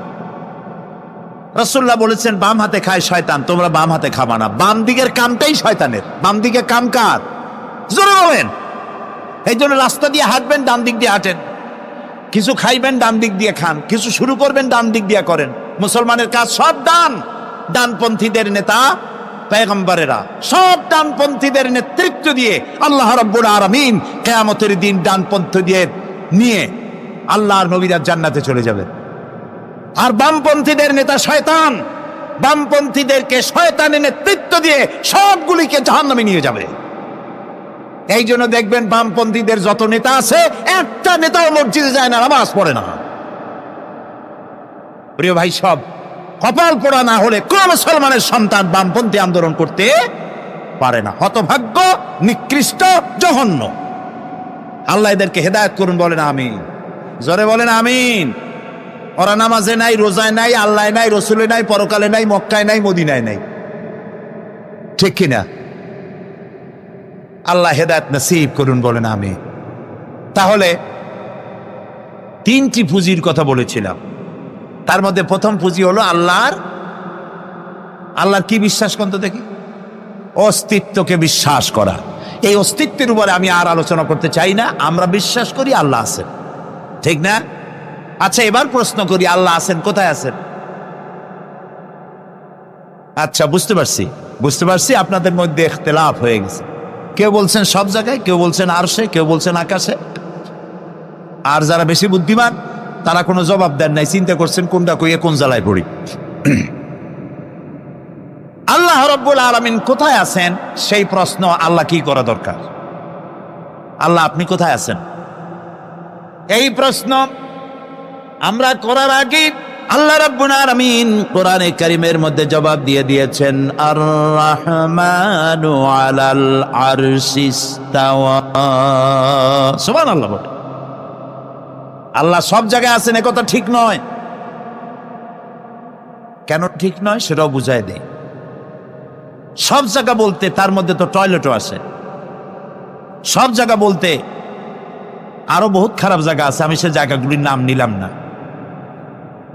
রাসূলুল্লাহ বলেছেন, বাম হাতে খায় শয়তান, তোমরা বাম হাতে খাবা না। বাম দিকের কামটাই শয়তানের, বাম দিকে কাম কার? জোরে বলেন। এই জন্য রাস্তা দিয়ে হাঁটবেন, ডান দিক দিয়ে হাঁটেন। কিছু খাইবেন, ডান দিক দিয়ে খান। কিছু শুরু করবেন, ডান দিক দিয়ে করেন। মুসলমানের কাজ সব ডান। ডানপন্থীদের নেতা পয়গম্বরেরা সব ডানপন্থীদের নেতৃত্ব দিয়ে আল্লাহ রাব্বুল আলামিন কিয়ামতের দিন ডানপন্থীদের নিয়ে আল্লাহর নবীরা জান্নাতে চলে যাবে। আর বামপন্থীদের নেতা শয়তান, বামপন্থীদেরকে শয়তানের নেতৃত্ব দিয়ে সবগুলিকে জাহান্নামে নিয়ে যাবে। এই জন্য দেখবেন বামপন্থীদের যত নেতা আছে, একটা নেতাও মসজিদে যায় না, নামাজ পড়ে না। প্রিয় ভাই, সব কপাল পোড়া না হলে কোন মুসলমানের সন্তান বামপন্থী আন্দোলন করতে পারে না। হতভাগ্য, নিকৃষ্ট, জঘন্য। আল্লাহ এদেরকে হেদায়েত করুন, বলেন আমিন। জোরে বলেন আমিন। ওরা নামাজে নাই, রোজায় নাই, আল্লাহ নাই, রসুলে নাই, পরকালে নাই, মক্কায় নাই, মদিনায় নাই, ঠিক কিনা? আল্লাহ হেদায়েত নসিব করুন, বলেন আমিন। তাহলে 3টি পুঁজির কথা বলেছিলাম। তার মধ্যে প্রথম পুঁজি হলো আল্লাহর কি বিশ্বাস করতে দেখি? অস্তিত্বকে বিশ্বাস করা। এই অস্তিত্বের উপরে আমি আর আলোচনা করতে চাই না। আমরা বিশ্বাস করি আল্লাহ আছেন, ঠিক না? আচ্ছা, এবার প্রশ্ন করি, আল্লাহ আছেন, কোথায় আছেন? আচ্ছা, বুঝতে পারছি আপনাদের মধ্যে ইখতিলাফ হয়ে গেছে। কেউ বলছেন সব জায়গায়, কেউ বলছেন আরশে, কেউ বলছেন আকাশে। আর যারা বেশি বুদ্ধিমান তারা কোনো জবাব দেন নাই, চিন্তা করছেন কোনটা কইয়ে কোন জ্বালায় পড়ি। আল্লাহ রাব্বুল আলামিন কোথায় আছেন সেই প্রশ্ন আল্লাহ কি করা দরকার? আল্লাহ আপনি কোথায় আছেন, এই প্রশ্ন আমরা করার আগে আল্লাহ রাব্বুল আলামিন কোরআনে কারীমের মধ্যে জবাব দিয়ে দিয়েছেন, আর রাহমানু আলাল আরশি ইস্তাওয়া। সুবহানাল্লাহ। আল্লাহ সব জায়গায় আছেন এ কথা ঠিক নয়। কেন ঠিক নয় সেটাও বুঝাই দেই। সব জায়গা বলতে তার মধ্যে তো টয়লেটও আছে। সব জায়গা বলতে আরো বহুত খারাপ জায়গা আছে, আমি সে জায়গাগুলির নাম নিলাম না।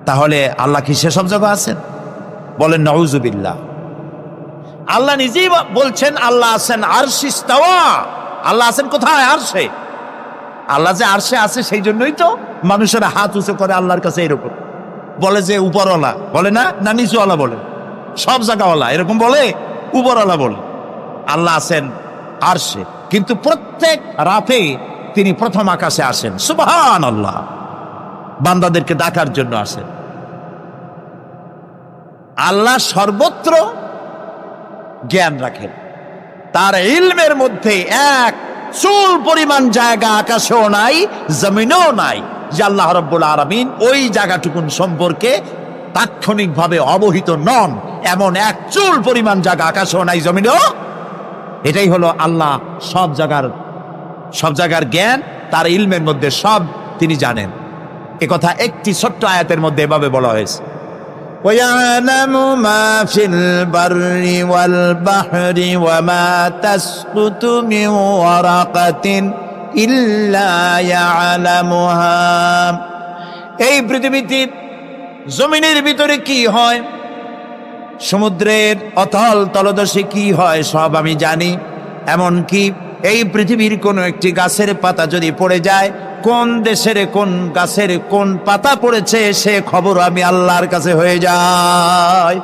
তাহলে আল্লাহ কি সেসব জায়গা আছেন? বলেন নাউজুবিল্লাহ। আল্লাহ নিজেই বলছেন আল্লাহ আছেন আরশে ইস্তাওয়া। আল্লাহ আছেন কোথায়? আরশে। আল্লাহ যে আরশে আছে সেই জন্যই তো মানুষেরা হাত উঁচু করে আল্লাহর কাছে, এরকম বলে যে উপরওয়ালা, বলে না, না নিচুওয়ালা বলে, সব জায়গাওয়ালা এরকম বলে, উপরওয়ালা বলে। আল্লাহ আছেন আরশে, কিন্তু প্রত্যেক রাতে তিনি প্রথম আকাশে আসেন। সুবহানাল্লাহ। বান্দাদেরকে ডাকার জন্য আসেন। আল্লাহ সর্বত্র জ্ঞান রাখেন। তার ইলমের মধ্যে এক চুল পরিমাণ জায়গা আকাশেও নাই, জমিনেও নাই যে আল্লাহ রাব্বুল আলামিন ওই জায়গাটুকুন সম্পর্কে তাৎক্ষণিকভাবে অবহিত নন। এমন এক চুল পরিমাণ জায়গা আকাশেও নাই, জমিনেও। এটাই হলো আল্লাহ সব জায়গার জ্ঞান। তার ইলমের মধ্যে সব তিনি জানেন। একথা একটি ছোট্ট আয়াতের মধ্যে এভাবে বলা হয়েছে। وَيَعْلَمُ مَا فِي الْبَرِّ وَالْبَحْرِ وَمَا تَسْقُطُ مِنْ وَرَقَةٍ إِلَّا يَعْلَمُهَا। এই পৃথিবীতে জমিনের ভিতরে কি হয়, সমুদ্রের অতল তলদেশে কি হয়, সব আমি জানি। এমনকি এই পৃথিবীর কোনো একটি গাছের পাতা যদি পড়ে যায়, কোন দেশের কোন গাছের কোন পাতা পড়েছে সে খবর আমি আল্লাহর কাছে হয়ে যায়।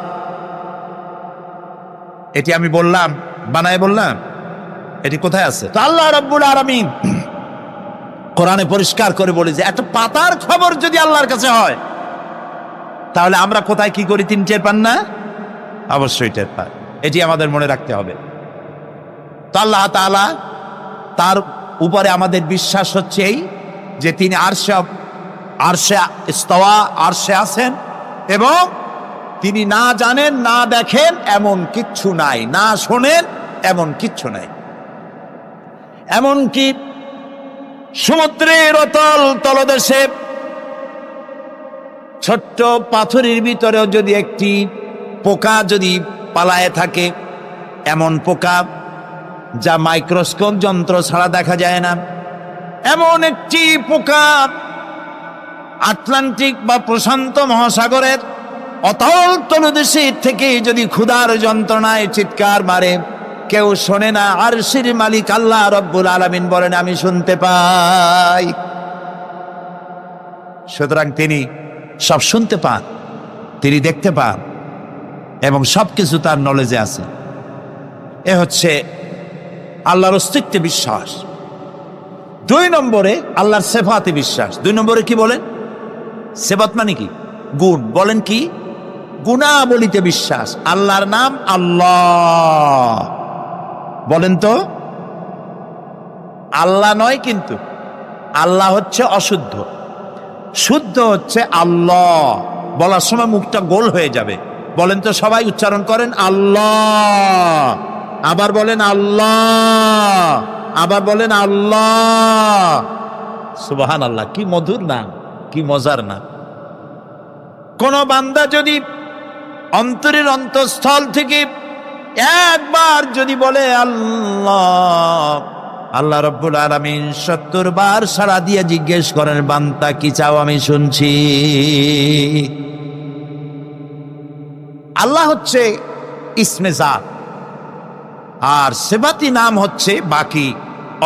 এটি আমি বললাম, বানায় বললাম? এটি কোথায় আছে? তো আল্লাহ রাব্বুল আলামিন কোরআনে পরিষ্কার করে বলে যে একটা পাতার খবর যদি আল্লাহর কাছে হয়, তাহলে আমরা কোথায় কি করি তিনি টের পান না? অবশ্যই টের পান। এটি আমাদের মনে রাখতে হবে। তো আল্লাহ তাআলা, তার উপরে আমাদের বিশ্বাস হচ্ছে এই যে তিনি আরশে ইস্তাওয়া, আরশে আছেন, এবং তিনি না জানেন না দেখেন এমন কিচ্ছু নাই, না শোনেন এমন কিচ্ছু নাই। এমনকি সমুদ্রের অতল তলদেশে ছোট্ট পাথরের ভিতরেও যদি একটি পোকা যদি পালায়ে থাকে, এমন পোকা যা মাইক্রোস্কোপ যন্ত্র ছাড়া দেখা যায় না, এমন একটি পোকা আটলান্টিক বা প্রশান্ত মহাসাগরের অতল তলদেশে থেকে যদি ক্ষুধার যন্ত্রণায় চিৎকার মারে, কেউ শোনে না। আরশের মালিক আল্লাহ রব্বুল আলামিন বলেন আমি শুনতে পাই। সুতরাং তিনি সব শুনতে পান, তিনি দেখতে পান, এবং সবকিছু তার নলেজে আছে। এ হচ্ছে আল্লাহর অস্তিত্বে বিশ্বাস। 2 নম্বরে আল্লাহর সিফাতে বিশ্বাস। 2 নম্বরে কি বলেন? সিফাত মানে কি? গুণ। বলেন কি? গুণাবলীতে বিশ্বাস। আল্লাহর নাম আল্লাহ, বলেন তো? আল্লাহ নয়, কিন্তু আল্লাহ হচ্ছে অশুদ্ধ, শুদ্ধ হচ্ছে আল্লাহ। বলার সময় মুখটা গোল হয়ে যাবে। বলেন তো, সবাই উচ্চারণ করেন আল্লাহ, আবার বলেন আল্লাহ, আবার বলেন আল্লাহ। সুবহানাল্লাহ, কি মধুর নাম, কি মজার নাম। কোন বান্দা যদি অন্তরের অন্তঃস্থল থেকে একবার যদি বলে আল্লাহ, আল্লাহ রাব্বুল আলামিন 70 বার সাড়া দিয়ে জিজ্ঞেস করেন বান্দা কি চাও, আমি শুনছি। আল্লাহ হচ্ছে ইসমে জাত, আর সিফাতি নাম হচ্ছে বাকি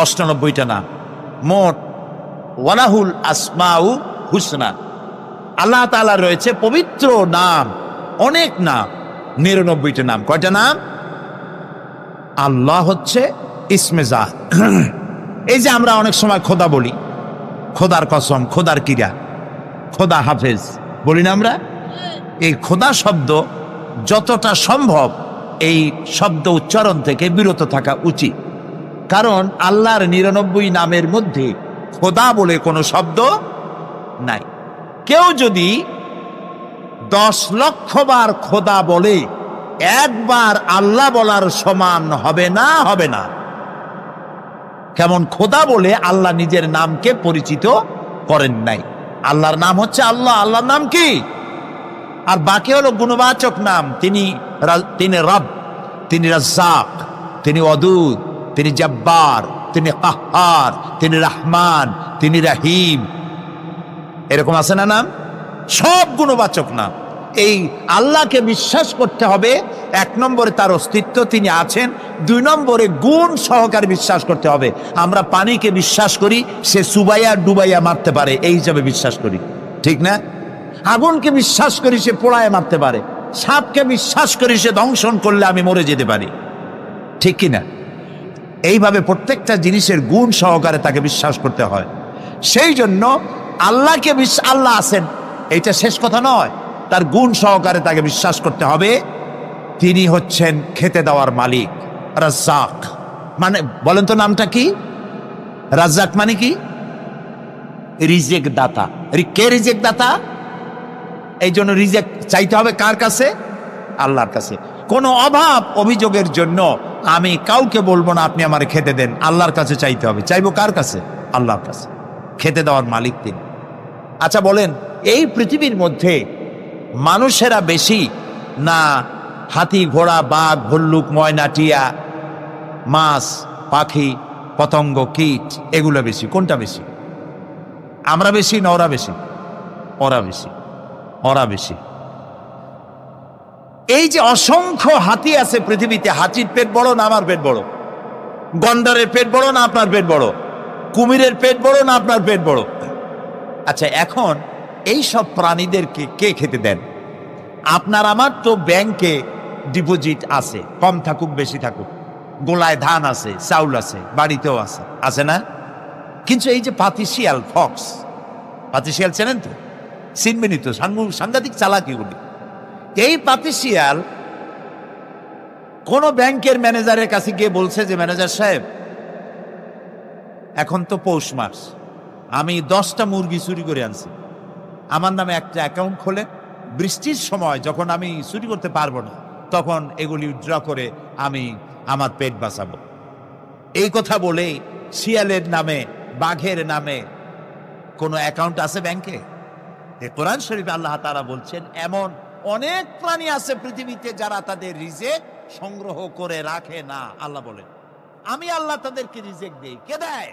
98টা নাম। মোট ওয়ালাহুল আসমাউ হুসনা, আল্লাহ তাআলা রয়েছে পবিত্র নাম, অনেক নাম, 99টা নাম। কয়টা নাম? আল্লাহ হচ্ছে ইসমে জাত। এই যে আমরা অনেক সময় খোদা বলি, খোদার কসম, খোদার কিরা, খোদা হাফেজ বলি না আমরা? এই খোদা শব্দ যতটা সম্ভব এই শব্দ উচ্চারণ থেকে বিরত থাকা উচিত, কারণ আল্লাহর 99 নামের মধ্যে খোদা বলে কোনো শব্দ নাই। কেউ যদি 10 লক্ষ বার খোদা বলে, একবার আল্লাহ বলার সমান হবে না, হবে না। কেমন খোদা বলে আল্লাহ নিজের নামকে পরিচিত করেন নাই। আল্লাহর নাম হচ্ছে আল্লাহ, আল্লাহর নাম কি? আর বাকি হলো গুণবাচক নাম। তিনি রব, তিনি রাজ্জাক, তিনি ওয়াদুদ, তিনি জব্বার, তিনি কাহ্হার, তিনি রহমান, তিনি রহিম। এরকম আছে না নাম? সব গুণবাচক নাম। এই আল্লাহকে বিশ্বাস করতে হবে। 1 নম্বরে তার অস্তিত্ব, তিনি আছেন। 2 নম্বরে গুণ সহকারে বিশ্বাস করতে হবে। আমরা পানিকে বিশ্বাস করি সে চুবাইয়া ডুবাইয়া মারতে পারে, এই হিসাবে বিশ্বাস করি, ঠিক না? আগুনকে বিশ্বাস করি সে পোড়ায় মারতে পারে। সাপকে বিশ্বাস করি সে দংশন করলে আমি মরে যেতে পারি, ঠিক কিনা? এইভাবে প্রত্যেকটা জিনিসের গুণ সহকারে তাকে বিশ্বাস করতে হয়। সেই জন্য আল্লাহকে আল্লাহ আছেন এইটা শেষ কথা নয়, তার গুণ সহকারে তাকে বিশ্বাস করতে হবে। তিনি হচ্ছেন খেতে দেওয়ার মালিক, রাজ্জাক। মানে বলেন তো নামটা কি? রাজ্জাক মানে কি? রিজেক দাতা। কে রিজেক দাতা? এই জন্য রিজেক চাইতে হবে কার কাছে? আল্লাহর কাছে। কোনো অভাব অভিযোগের জন্য আমি কাউকে বলবো না আপনি আমার খেতে দেন, আল্লাহর কাছে চাইতে হবে। চাইবো কার কাছে? আল্লাহর কাছে। খেতে দেওয়ার মালিক তিনি। আচ্ছা বলেন, এই পৃথিবীর মধ্যে মানুষেরা বেশি, না হাতি, ঘোড়া, বাঘ, ভল্লুক, ময়না, টিয়া, মাছ, পাখি, পতঙ্গ, কীট এগুলো বেশি? কোনটা বেশি? আমরা বেশি না ওরা বেশি? ওরা বেশি, ওরা বেশি। এই যে অসংখ্য হাতি আছে পৃথিবীতে, হাতির পেট বড় না আমার পেট বড়? গন্ডারের পেট বড় না আপনার পেট বড়? কুমিরের পেট বড় না আপনার পেট বড়? আচ্ছা, এখন এই সব প্রাণীদেরকে কে খেতে দেন? আপনার আমার তো ব্যাংকে ডিপোজিট আছে, কম থাকুক বেশি থাকুক, গোলায় ধান আছে, চাউল আছে, বাড়িতেও আছে, আছে না? কিন্তু এই যে পাতিশিয়াল, ফক্স, পাতিশিয়াল চেনেন তো? চিনবেনই তো, সাংঘাতিক চালাকিগুলি। এই পাতিশিয়াল কোন ব্যাংকের ম্যানেজারের কাছে গিয়ে বলছে যে, ম্যানেজার সাহেব, এখন তো পৌষ মাস, আমি 10টা মুরগি চুরি করে আনছি, আমার নামে একটা অ্যাকাউন্ট খোলে, বৃষ্টির সময় যখন আমি চুরি করতে পারবো না তখন এগুলি উইথড্র করে আমি আমার পেট বাঁচাবো। এই কথা বলে শিয়ালের নামে, বাঘের নামে কোনো অ্যাকাউন্ট আছে ব্যাংকে? কোরআন শরীফে আল্লাহ তাআলা বলছেন, এমন অনেক প্রাণী আছে পৃথিবীতে যারা তাদের রিজেক সংগ্রহ করে রাখে না। আল্লাহ বলেন, আমি আল্লাহ তাদেরকে রিজেক দেই। কে দেয়?